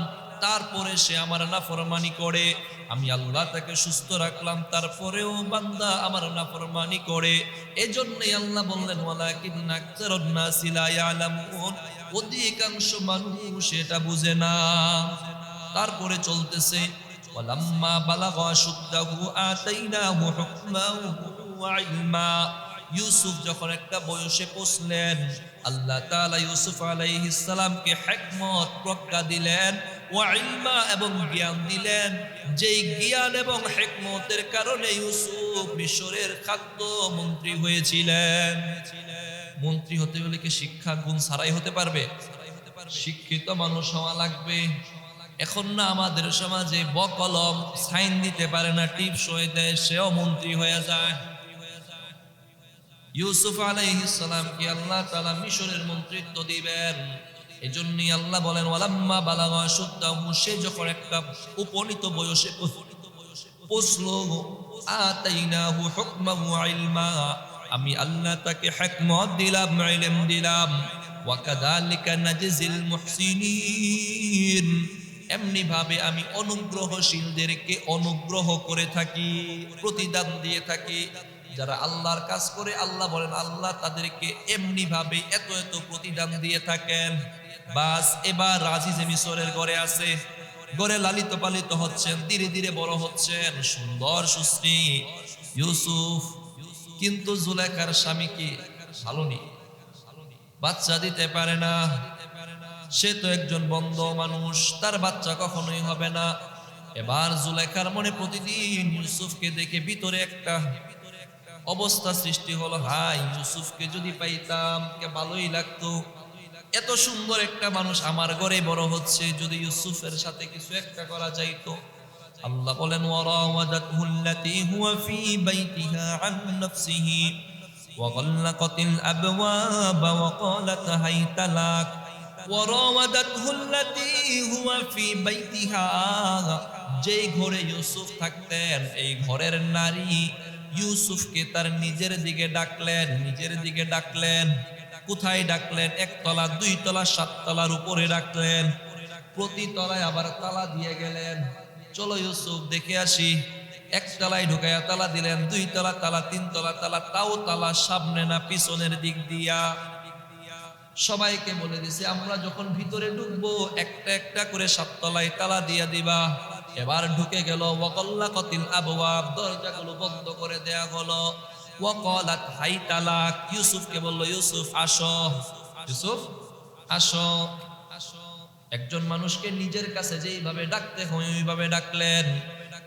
তারপরে সে আমার নাফরমানি করে। আমি আল্লাহ তাকে সুস্থ রাখলাম, তারপরেও বান্দা আমার নাফরমানি করে। এজন্যই আল্লাহ বললেন, ওয়ালাকিন্না আকতারুন নাসি লা ইয়ালামুন। অধিকাংশ মানুষ এটা বুঝে না। তারপরে চলতেছে, ওয়ালাম্মা বালাগা আশুদ্দাহু আতাইনাহু হুকমান ওয়া ইলমা। ইউসুফ যখন একটা বয়সে পৌঁছলেন, আল্লাহ তাআলা ইউসুফ আলাইহিস সালামকে হিকমত প্রজ্ঞা দিলেন, ওয়া ইলমা এবং জ্ঞান দিলেন। যেই জ্ঞান এবং হিকমতের কারণে ইউসুফ মিশরের খাদ্য মন্ত্রী হয়েছিলেন। মন্ত্রী হতে হলে কি শিক্ষা গুণ ছাড়াই হতে পারবে? শিক্ষিত মানুষ হওয়া লাগবে। এখন না আমাদের সমাজে বকলম সাইন দিতে পারে না, টিপস হয়ে দেয়, সেও মন্ত্রী হয়ে যায়। ইউসুফ আলাইহিস সালামকে আল্লাহ তাআলা মিশরের মন্ত্রিত্ব দিবেন। এজন্যই আল্লাহ বলেন, ওয়ালাম্মা বালাগা আশুদ্দাহু, সে যখন একটা উপনীত বয়সে পৌঁছলো, আতাইনাহু হুকমান ওয়া ইলমা, আমি আল্লাহ তাকে হিকমত দিলাম, ইলম দিলাম। ওয়া কাযালিকা নাজজিল মুহসিনিন। এমনি ভাবে আমি অনুগ্রহশীলদেরকে অনুগ্রহ করে থাকি, প্রতিদান দিয়ে থাকি। যারা আল্লাহর কাজ করে আল্লাহ বলেন আল্লাহ তাদেরকে এমনি ভাবে এত এত প্রতিদান দিয়ে থাকেন। বাস এবার আজিজে মিসরের ঘরে আছে, ঘরে লালিত পালিত হচ্ছেন, ধীরে ধীরে বড় হচ্ছেন, সুন্দর সুশ্রী ইউসুফ। কিন্তু জুলেখার স্বামী কি ভালো নেই, বাচ্চা দিতে পারে না। সে তো একজন বন্ধ মানুষ, তার বাচ্চা কখনোই হবে না। এবার জুলেখার মনে প্রতিদিন ইউসুফকে দেখে ভিতরে একটা অবস্থা সৃষ্টি হলো, হাই ইউসুফকে যদি পাইতাম কে ভালোই লাগতো। এত সুন্দর একটা মানুষ আমার ঘরে বড় হচ্ছে, যদি ইউসুফের সাথে কিছু একটা করা যাইতো। আল্লাহ বলেন, ওয়ারাওয়াদাতহু আল্লাতী হুয়া ফী বাইতিহা আন নাফসিহি ওয়া গাল্লাকাতিল আবওয়াবা ওয়া ক্বালাত হাইতা লাক। ওয়ারাওয়াদাতহু আল্লাতী হুয়া ফী বাইতিহা, যেই ঘরে ইউসুফ থাকতেন এই ঘরের নারী ইউসুফকে তার নিজের দিকে ডাকলেন, নিজের দিকে ডাকলেন। কোথায় ডাকলেন? একতলা, দুই তলা, 7 তলার উপরে ডাকলেন। প্রতি তলায় আবার তালা দিয়ে গেলেন। চলো ইউসুফ দেখে আসি। একতলায় ঢুকাইয়া তালা দিলেন, 2 তলা তালা, 3 তলা তালা, তাও তালা সামনে না পিছনের দিক দিয়া। সবাইকে বলে দিছে আমরা যখন ভিতরে ঢুকবো একটা একটা করে 7 তলায় তালা দিয়া দিবা। এবার ঢুকে গেল। ওয়াকাল্লাকাতিল আবওয়াব, দরজাগুলো বন্ধ করে দেয়া হলো। ওয়াকালাত হাইতালাক, ইউসুফকে বলল ইউসুফ আসো, ইউসুফ আসো। একজন মানুষকে নিজের কাছে যেইভাবে ডাকতে হয় ওইভাবে ডাকলেন।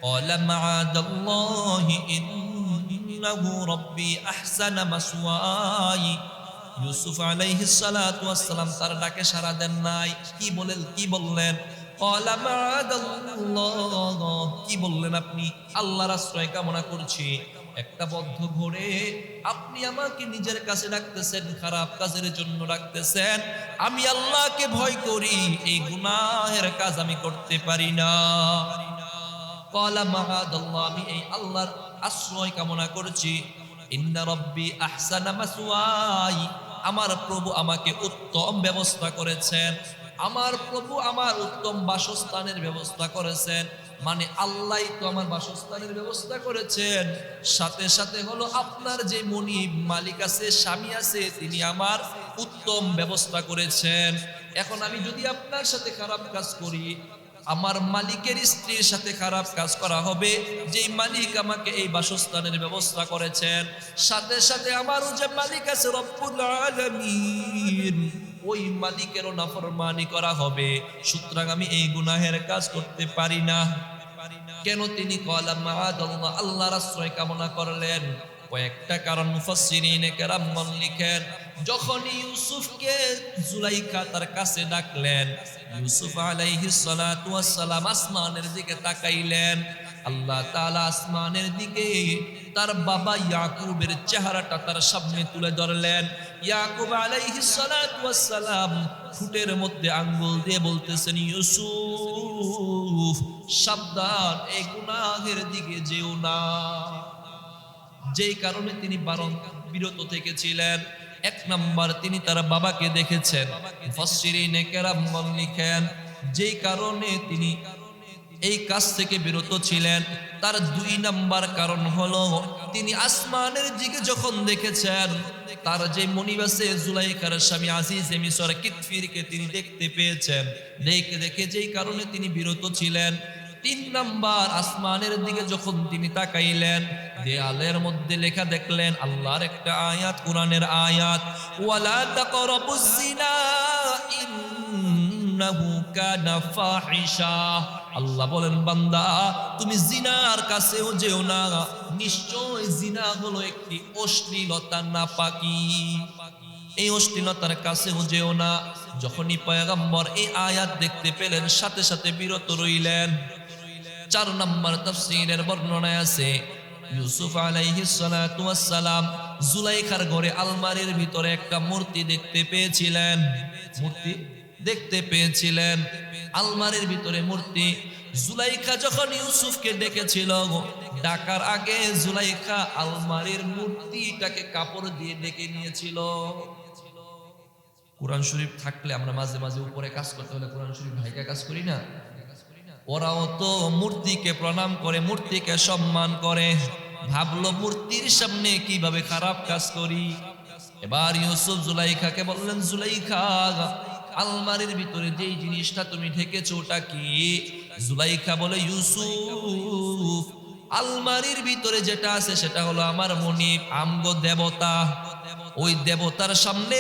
ক্বালা মাআদাল্লাহি ইন্নাহু রাব্বি আহসানা মাসওয়াই। ইউসুফ আলাইহিস সালাতু ওয়াস সালাম তার ডাকে সাড়া দেন নাই। কি বললেন? ক্বালা মাআদাল্লাহ, কি বললেন আপনি? আল্লাহর আশ্রয় কামনা করছি। একটা বদ্ধ ঘরে আপনি আমাকে নিজের কাছে ডাকতেছেন, খারাপ কাজের জন্য ডাকতেছেন। আমি আল্লাহকে ভয় করি, এই গুনাহের কাজ আমি করতে পারি না। ক্বালা মাআদাল্লাহ, আমি এই আল্লাহর আশ্রয় কামনা করছি। ইন্না রাব্বি আহসানা মাসওয়াই, আমার প্রভু আমাকে উত্তম ব্যবস্থা করেছেন। আমার প্রভু আমার উত্তম বাসস্থানের ব্যবস্থা করেছেন। মানে আল্লাহই তো আমার বাসস্থানের ব্যবস্থা করেছেন। সাথে সাথে হলো আপনার যে মনিব মালিক আছে, স্বামী আছে, তিনি আমার উত্তম ব্যবস্থা করেছেন। এখন আমি যদি আপনার সাথে খারাপ কাজ করি, আমার মালিকের স্ত্রীর সাথে খারাপ কাজ করা হবে। যেই মালিক আমাকে এই বাসস্থানের ব্যবস্থা করেছেন, সাথে সাথে আমারও যে মালিক আছে রব্বুল আলামিন, ওই মালিকেরও নাফরমানি করা হবে। সুতরাং আমি এই গুনাহের কাজ করতে পারি না। কেন তিনি ক্বালা মাআদাল্লাহ, আল্লাহর আশ্রয় কামনা করলেন? কয়েকটা কারণ মুফাসসিরিনে কেরামগণ লিখেন। যখন ইউসুফকে জুলাইখা তার কাছে ডাকলেন, ইউসুফ আলাইহিস সালাতু ওয়াস সালাম আসমানের দিকে তাকাইলেন। আল্লাহ তাআলা আসমানের দিকে তার বাবা ইয়াকুবের চেহারাটা তার সামনে তুলে ধরলেন। ইয়াকুব আলাইহিস সালাতু ওয়াস সালাম ঠোঁটের মধ্যে আঙ্গুল দিয়ে বলতেছেন, ইউসুফ সাবধান, এই গুনাহের দিকে যেও না। যেই কারণে তিনি বিরত থেকেছিলেন। 1 নাম্বার, তিনি তার বাবাকে দেখেছেন। মুফাসসিরিনে কেরামগণ লিখেন যেই কারণে তিনি এই কাজ থেকে বিরত ছিলেন, তার 2 নাম্বার কারণ হলো তিনি আসমানের দিকে যখন দেখেছেন, তার যে মনিব আছে জুলাইখার স্বামী আজিজে মিসর কিতফিরকে তিনি দেখতে পেয়েছেন। দেখে যেই কারণে তিনি বিরত ছিলেন। 3 নাম্বার, আসমানের দিকে যখন তিনি তাকাইলেন, দেয়ালের মধ্যে লেখা দেখলেন আল্লাহর একটা আয়াত, কোরআনের আয়াত, ওয়ালা তাকরাবুজ জিনা ইন্নাহু কানা ফাহিশা। আল্লাহ বলেন, বান্দা তুমি জিনার কাছেও যেও না, নিশ্চয় জিনা হলো একটি অশ্লীলতা, নাপাকি। এই অশ্লীলতার কাছেও যেও না। যখনই পয়গম্বর এই আয়াত দেখতে পেলেন, সাথে সাথে বিরত রইলেন। 4 নম্বর তাফসীরের বর্ণনায় আছে, ইউসুফ আলাইহিস সালাতু ওয়াস সালাম জুলাইখার ঘরে আলমারির ভিতরে একটা মূর্তি দেখতে পেয়েছিলেন। আলমারির ভিতরে মূর্তি। জুলাইখা যখন ইউসুফকে ডেকেছিল, ডাকার আগে জুলাইখা আলমারির মূর্তিটাকে কাপড় দিয়ে ডেকে নিয়েছিল। কোরআন শরীফ থাকলে আমরা মাঝে মাঝে উপরে কাজ করতে হলে কোরআন শরীফ ভাইকা কাজ করি না? ওরাও তো মূর্তিকে প্রণাম করে, মূর্তিকে সম্মান করে। ভাবলো মূর্তির সামনে কিভাবে খারাপ কাজ করি। এবার ইউসুফ জুলাইখাকে বললেন, জুলাইখা আলমারির ভিতরে যেই জিনিসটা তুমি ঢেকেছো ওটা কি? জুলাইখা বলে, ইউসুফ আলমারির ভিতরে যেটা আছে সেটা হলো আমার মনিব, আমগো দেবতা। ওই দেবতার সামনে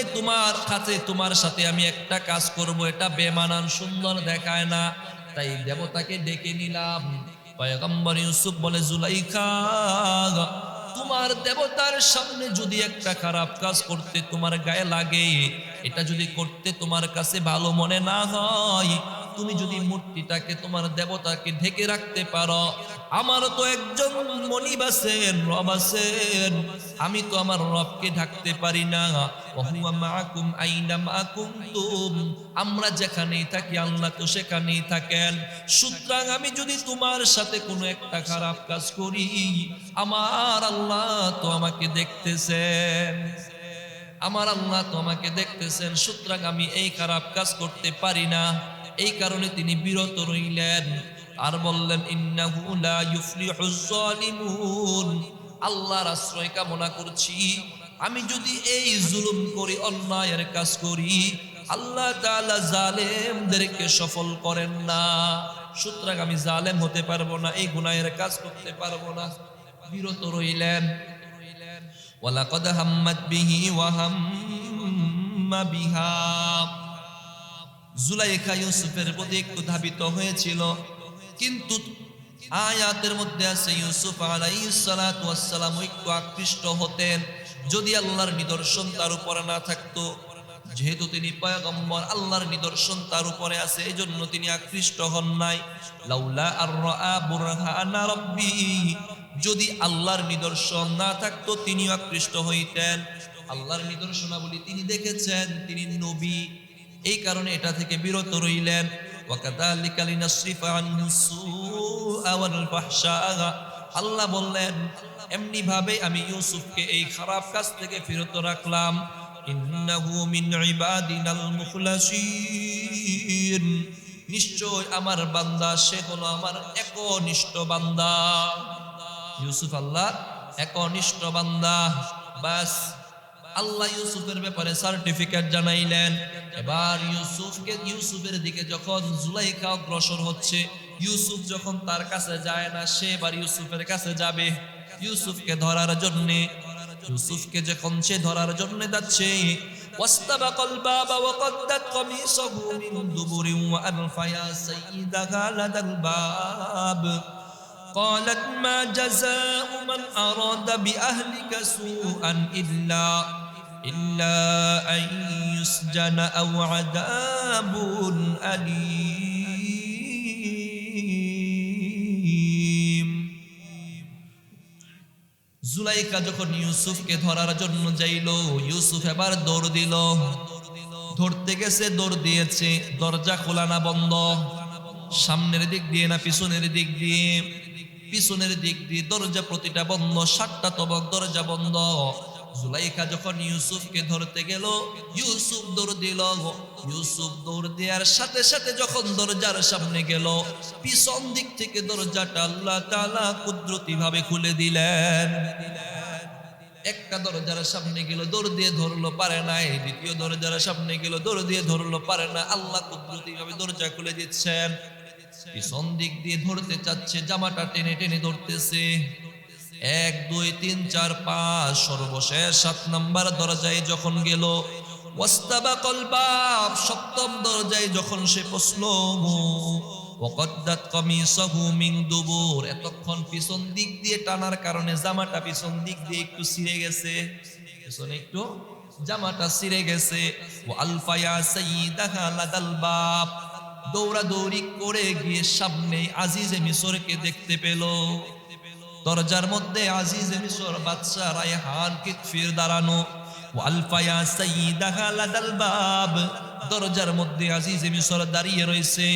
তোমার সাথে আমি একটা কাজ করব, এটা বেমানান, সুন্দর দেখায় না, তাই দেবতাকে ডেকে নিলাম। পয়গম্বর ইউসুফ বলে, জুলাইখা তোমার দেবতার সামনে যদি একটা খারাপ কাজ করতে তোমার গায়ে লাগে, এটা যদি করতে তোমার কাছে ভালো মনে না হয়, তুমি যদি মূর্তিটাকে তোমার দেবতাকে ঢেকে রাখতে পারো, আমারও তো একজন মনিব আছেন, রব আছেন, আমি তো আমার রবকে ঢাকতে পারি না। ওহুয়া মাআকুম আইনা মা কুনতুম, আমরা যেখানেই থাকি আল্লাহ তো সেখানেই থাকেন। সুতরাং আমি যদি তোমার সাথে কোনো একটা খারাপ কাজ করি, আমার আল্লাহ তো আমাকে দেখতেছেন, আমার আল্লাহ তো আমাকে দেখতেছেন, সুতরাং আমি এই খারাপ কাজ করতে পারি না। এই কারণে তিনি বিরত রইলেন। আর বললেন, ইন্নাহু লা ইউফলিহুজ জালিমুন, আল্লাহর আশ্রয় কামনা করছি, আমি যদি এই জুলুম করি, অন্যায়ের কাজ করি, আল্লাহ তাআলা জালেমদেরকে সফল করেন না। সুতরাং আমি জালেম হতে পারবো না, এই গুনাহের কাজ করতে পারবো না। বিরত রইলেন। ওয়ালাকাদ হাম্মাত বিহি ওয়া হাম্মা বিহা, জুলাইখা ইউসুফের প্রতি একটু ধাবিত হয়েছিল, কিন্তু আয়াতের মধ্যে আছে ইউসুফ আলাইহিস সালাতু ওয়াস সালাম একটু আকৃষ্ট হতেন যদি আল্লাহর নিদর্শন তার উপরে না থাকতো। যেহেতু তিনি পয়গম্বর, আল্লাহর নিদর্শন তার উপরে আছে, এজন্য তিনি আকৃষ্ট হন নাই। লাউলা আর রাআ বুরহানা রাব্বি, যদি আল্লাহর নিদর্শন না থাকতো তিনিও আকৃষ্ট হইতেন। আল্লাহর নিদর্শনাবলী তিনি দেখেছেন, তিনি নবী, এই কারণে এটা থেকে বিরত রইলেন। ওয়াকাযালিকা লিনাসরিফা আনহু সুআ ওয়াল ফাহশা, আল্লাহ বললেন এমনি ভাবে আমি ইউসুফকে এই খারাপ কাজ থেকে বিরত রাখলাম। ইন্নাহু মিন ইবাদিনাল মুখলাসিন, নিশ্চয় আমার বান্দা, সে হলো আমার একনিষ্ঠ বান্দা। ইউসুফ আল্লাহ একনিষ্ঠ বান্দা। বাস, আল্লাহ ইউসুফের ব্যাপারে সার্টিফিকেট জানাইলেন। এবার ইউসুফের দিকে যখন জুলাইখা অগ্রসর হচ্ছে, ইউসুফ যখন তার কাছে যায় না, সে এবার ইউসুফের কাছে যাবে ইউসুফকে ধরার জন্যে। ইউসুফকে যখন সে ধরার জন্য যাচ্ছে, ওয়াস্তাবাকাল বাবা ওয়া কদ্দাত কামিসাহু মিন দুবুরিন ওয়া আলফা ইয়া সাইয়্যিদাহা লাদাল বাব। قالت ما جزاء من أراد بأهلك سوءا إلا أن يسجن أو عذاب أليم। জুলাইখা যখন ইউসুফকে ধরার জন্য যাইল, ইউসুফ এবার দৌড় দিল। ধরতে গেছে, দৌড় দিয়েছে, দরজা খোলা না বন্ধ, সামনের দিক দিয়ে না পিছনের দিক দিয়ে, পিছনের দিক দিয়ে দরজা প্রতিটা বন্ধ, 7টা তবক দরজা বন্ধ। জুলাইখা যখন ইউসুফকে ধরতে গেল, ইউসুফ দৌড় দিল। ইউসুফ দৌড় দেওয়ার সাথে সাথে যখন দরজার সামনে গেল, পিছন দিক থেকে দরজাটা আল্লাহ তাআলা কুদরতি ভাবে খুলে দিলেন। একটা দরজার সামনে গেল, দৌড় দিয়ে ধরলো, পারে না। দ্বিতীয় দরজার সামনে গেল, দৌড় দিয়ে ধরলো, পারে না। আল্লাহ কুদরতি ভাবে দরজা খুলে দিচ্ছেন। পিছন দিক দিয়ে ধরতে চাচ্ছে, জামাটা টেনে টেনে ধরতেছে। 1 2 3 4 5, সর্বশেষ 7 নাম্বার দরজায় যখন গেল, ওয়াস্তাবাকাল বাব, 7ম দরজায় যখন সে পৌঁছল, ওয়াকদ্দাত কামিসাহু মিন দুবুর, এতক্ষণ পিছন দিক দিয়ে টানার কারণে জামাটা পিছন দিক দিয়ে একটু ছিঁড়ে গেছে, পিছনে একটু জামাটা ছিঁড়ে গেছে। ওয়া আলফা ইয়া সাইয়্যিদাহা লাদাল বাব, দৌড়াদৌড়ি করে গিয়ে সামনে আজিজে মিশরকে দেখতে পেল। দরজার মধ্যে আজিজে মিশর বাদশা রায়হান কিতফির দাঁড়ানো। ওয়ালফা ইয়া সাইয়্যিদাহা লাদাল বাব, দরজার মধ্যে আজিজে মিশর দাঁড়িয়ে রয়েছে।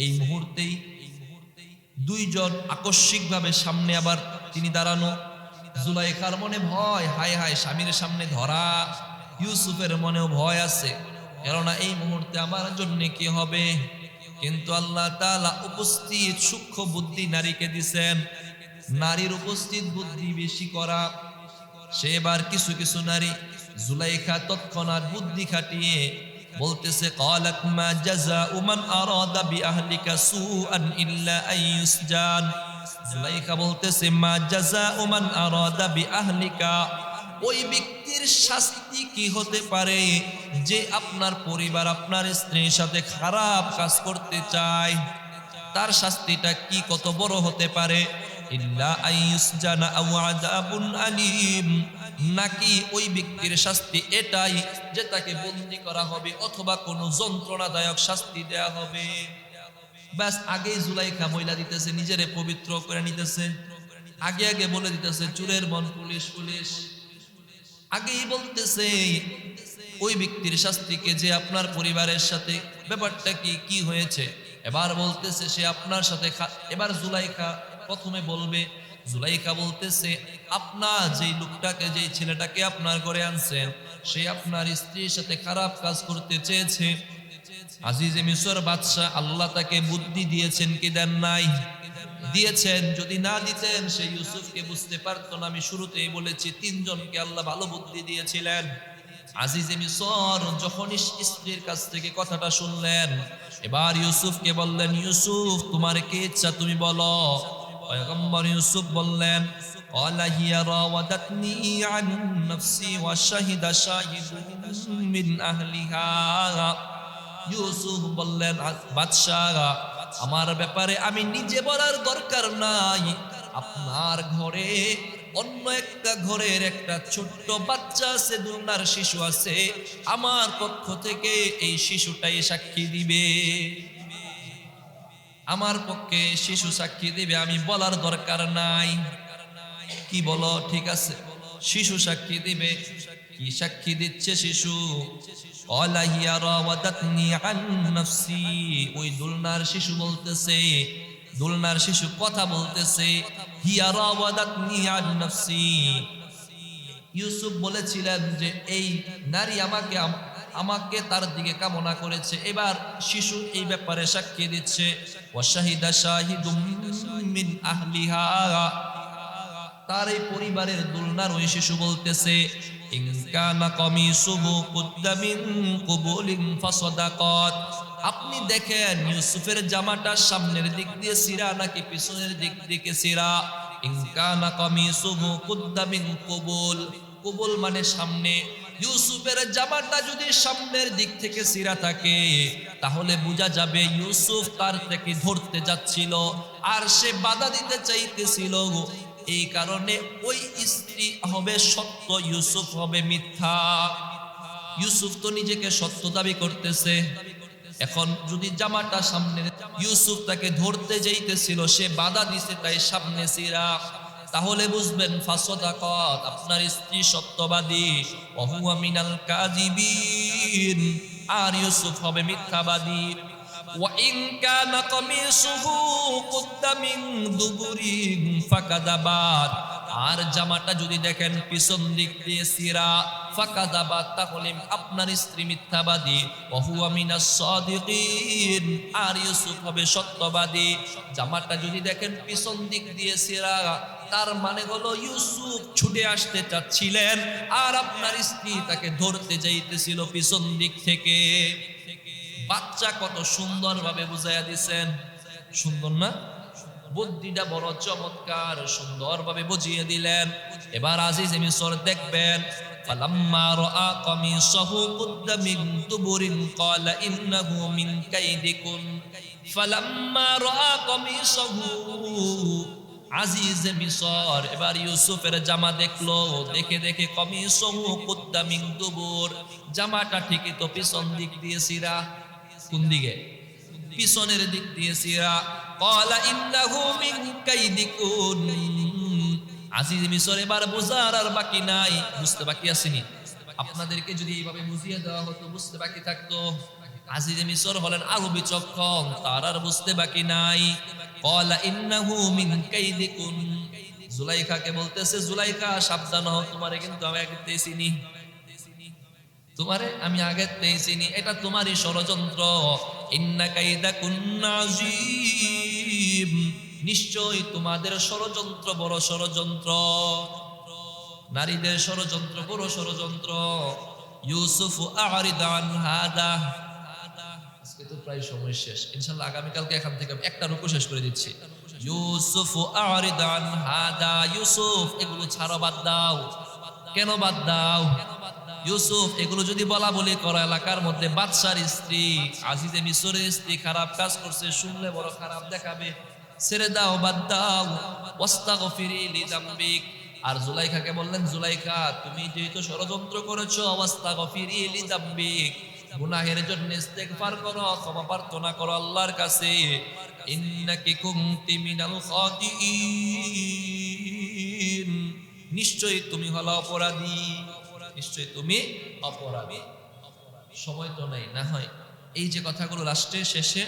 এই মুহূর্তেই দুইজন আকস্মিকভাবে সামনে আবার তিনি দাঁড়ানো। জুলাইখার মনে ভয়, হায় হায় স্বামীর সামনে ধরা। ইউসুফের মনেও ভয় আছে, কেননা এই মুহূর্তে আমার জন্য কি হবে। কিন্তু আল্লাহ তাআলা উপস্থিত সূক্ষ্ম বুদ্ধি নারীকে দিছেন। নারীর উপস্থিত বুদ্ধি বেশি করা। সে এবার কিছু কিছু নারী, জুলাইখা তৎক্ষণাৎ বুদ্ধি খাটিয়ে বলতেছে, ক্বালাত মা জাযাউ মান আরাদা বিআহলিকা সুআন ইল্লা আন ইউসজান। জুলাইখা বলতেছে, মা জাযাউ মান আরাদা বিআহলিকা, ওই ব্যক্তির শাস্তি কি হতে পারে যে আপনার পরিবার, আপনার স্ত্রীর সাথে খারাপ কাজ করতে চায়, তার শাস্তিটা কি কত বড় হতে পারে। ইল্লা আইয়ুসজানা আও আযাবুন আলীম, নাকি ওই ব্যক্তির শাস্তি এটাই যে তাকে বন্দী করা হবে অথবা কোনো যন্ত্রণাদায়ক শাস্তি দেয়া হবে। ব্যাস আগেই জুলাইখা বইলা দিতেছে, নিজেরে পবিত্র করে নিতেছে, আগে আগে বলে দিতেছে চুরের মন পুলিশ পুলিশ, আগেই বলতেছে ওই ব্যক্তির শাস্তিকে, যে আপনার পরিবারের সাথে ব্যাপারটা কি কি হয়েছে। এবার বলতেছে সে আপনার সাথে এবার জুলাইখা প্রথমে বলবে, জুলাইখা বলতেছে আপনার যেই লোকটাকে, যেই ছেলেটাকে আপনার ঘরে আনছেন, সে আপনার স্ত্রীর সাথে খারাপ কাজ করতে চেয়েছে। আজিজে মিশর বাদশাহ আল্লাহ তাকে বুদ্ধি দিয়েছেন কি দেন নাই? দিয়েছেন। যদি না দিতেন সে ইউসুফকে বুঝতে পারতো না। আমি শুরুতেই বলেছি তিনজনকে আল্লাহ ভালো বুদ্ধি দিয়েছিলেন। আজিজে মিশর যখন স্ত্রীর কাছ থেকে কথাটা শুনলেন, এবার ইউসুফকে বললেন, ইউসুফ তোমার কি ইচ্ছা তুমি বলো। পয়গম্বর ইউসুফ বললেন, ক্বালা হিয়া রাওয়াদাতনি আন নাফসি ওয়া শাহিদা শাহিদুম মিন আহলিহা। ইউসুফ বললেন, বাদশাহ আমার ব্যাপারে আমি নিজে বলার দরকার নাই, আপনার ঘরে অন্য একটা ঘরের একটা ছোট্ট বাচ্চা আছে, দুলনার শিশু আছে, আমার পক্ষ থেকে এই শিশুটাই সাক্ষী দিবে, আমার পক্ষে শিশু সাক্ষী দিবে, আমি বলার দরকার নাই। কি বলো? ঠিক আছে, শিশু সাক্ষী দিবে। কি সাক্ষী দিচ্ছে শিশু? ক্বালা হিয়া রাওয়াদাতনি আন নাফসি। ওই দুলনার শিশু বলতেছে, দুলনার শিশু কথা বলতেছে, হিয়া রাওয়াদাতনি আন নাফসি। ইউসুফ বলেছিলেন যে এই নারী আমাকে আমাকে তার দিকে কামনা করেছে। এবার শিশু এই ব্যাপারে সাক্ষী দিচ্ছে, ওয়া শাহিদা শাহিদুম মিন আহলিহা। তার এই পরিবারের দুলনার ওই শিশু বলতেছে, ইন কানা কামিসুহু কুদ্দা মিন কুবুলিন ফাসাদাকাত। আপনি দেখেন ইউসুফের জামাটা সামনের দিক দিয়ে ছিঁড়া নাকি পিছনের দিক থেকে ছিঁড়া। ইন কানা কামিসুহু কুদ্দা মিন কুবুল, কুবুল মানে সামনে। ইউসুফের জামাটা যদি সামনের দিক থেকে ছিঁড়া থাকে, তাহলে বোঝা যাবে ইউসুফ তার থেকে ধরতে যাচ্ছিল, আর সে বাধা দিতে চাইতেছিল। এই কারণে ওই স্ত্রী হবে সত্য, ইউসুফ হবে মিথ্যা। ইউসুফ তো নিজেকে সত্য দাবি করতেছে। এখন যদি জামাটা সামনে, ইউসুফ তাকে ধরতে যাইতেছিল, সে বাধা দিছে তাই সামনে ছিঁড়া, তাহলে বুঝবেন ফাসাদাকাত, আপনার স্ত্রী সত্যবাদী, ওয়া হুয়া মিনাল কাযিবিন, আর ইউসুফ হবে মিথ্যাবাদী। ওয়া ইন কানা কামিসুহু কুদ্দা মিন দুবুরিন ফাকাযাবাত। আর জামাটা যদি দেখেন পিছন দিক দিয়ে ছিঁড়া, ফাকাযাবাত, তাহলে আপনার স্ত্রী মিথ্যাবাদী, ওয়া হুয়া মিনাস সাদিকিন, আর ইউসুফ হবে সত্যবাদী। জামাটা যদি দেখেন পিছন দিক দিয়ে ছিঁড়া, তার মানে হলো ইউসুফ ছুটে আসতে চাচ্ছিলেন, আর আপনার স্ত্রী তাকে ধরতে যাইতেছিল পিছন দিক থেকে। বাচ্চা কত সুন্দর ভাবে বুঝাইয়া দিছেন, সুন্দর না? বুদ্ধিটা বড় চমৎকার, সুন্দর ভাবে বুঝিয়ে দিলেন। এবার আজিজে মিশর দেখবেন, ফালাম্মা রাআ কামিসাহু কুদ্দা মিন দুবুরিন ক্বালা ইন্নাহু মিন কাইদিকুন। ফালাম্মা রাআ কামিসাহু, আজিজে মিশর এবার ইউসুফের জামা দেখলো, দেখে দেখে কামিসাহু কুদ্দা মিন দুবুর, জামাটা ঠিকই তো পিছন দিক দিয়ে ছিঁড়া। কোন দিকে? পিছনের দিক দিয়ে ছিঁড়া। ক্বালা ইন্নাহু মিন কাইদিকুন। আজিজে মিশর এবার বুঝার আর বাকি নাই, বুঝতে বাকি আসেনি। আপনাদেরকে যদি এইভাবে বুঝিয়ে দেওয়া হতো বুঝতে বাকি থাকতো। আজিজে মিশর হলেন আরো বিচক্ষণ, তার আর বুঝতে বাকি নাই। ক্বালা ইন্নাহু মিন কাইদিকুন। জুলাইখাকে বলতেছে, জুলাইখা সাবধান হও, তোমারে কিন্তু আমি আগে চিনি, তোমারে আমি আগে চিনি, এটা তোমারই ষড়যন্ত্র। ইন্না কাইদাকুন্না আযীম, নিশ্চয়ই তোমাদের ষড়যন্ত্র বড় ষড়যন্ত্র, নারীদের ষড়যন্ত্র বড় ষড়যন্ত্র। ইউসুফ আ'রিদ আন হাদা। আজকে তো প্রায় সময় শেষ, ইনশাআল্লাহ আগামীকালকে এখান থেকে একটা রুকু শেষ করে দিচ্ছি। ইউসুফ আ'রিদ আন হাদা, ইউসুফ এগুলো ছাড়ো, বাদ দাও। কেন বাদ দাও? ইউসুফ এগুলো যদি বলা বলি করা, এলাকার মধ্যে বাদশার স্ত্রী, আজিজে মিশরের স্ত্রী খারাপ কাজ করছে, শুনলে বড় খারাপ দেখাবে, ছেড়ে দাও, বাদ দাও। ওয়াস্তাগফিরি লিযামবিক। আর জুলাইখাকে বললেন, জুলাইখা তুমি যেহেতু ষড়যন্ত্র করেছো, ওয়াস্তাগফিরি লিযামবিক, গুনাহের জন্য ইস্তেগফার করো, ক্ষমা প্রার্থনা করো আল্লাহর কাছে। ইন্নাকি কুনতি মিনাল খাতিঈন, নিশ্চয়ই তুমি হলো অপরাধী, নিশ্চয়ই তুমি অপরাধী। সময় তো নাই, না হয় এই যে কথাগুলো লাস্টে শেষে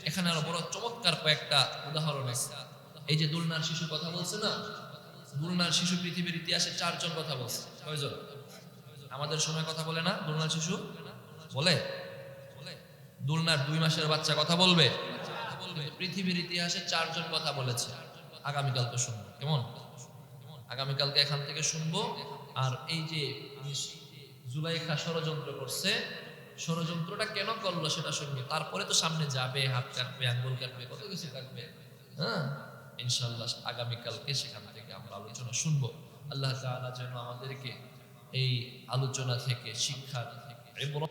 এখানে আরো বড় চমৎকার কয়েকটা উদাহরণ আছে। এই যে দুলনার শিশু কথা বলছে না, দুলনার শিশু পৃথিবীর ইতিহাসে 4 জন কথা বলছে। কয়জন? আমাদের সময় কথা বলে না দুলনার শিশু? বলে? দুলনার 2 মাসের বাচ্চা কথা বলবে? পৃথিবীর ইতিহাসে 4 জন কথা বলেছে। আগামীকালকে শুনবো, কেমন? আগামীকালকে এখান থেকে শুনবো। আর এই যে জুলাইখা ষড়যন্ত্র করছে, ষড়যন্ত্রটা কেন করলো সেটা শুনবো। তারপরে তো সামনে যাবে, হাত কাটবে, আঙ্গুল কাটবে, কত কিছু কাটবে। হ্যাঁ, ইনশাআল্লাহ আগামীকালকে সেখান থেকে আমরা আলোচনা শুনবো। আল্লাহ তাআলা যেন আমাদেরকে এই আলোচনা থেকে শিক্ষা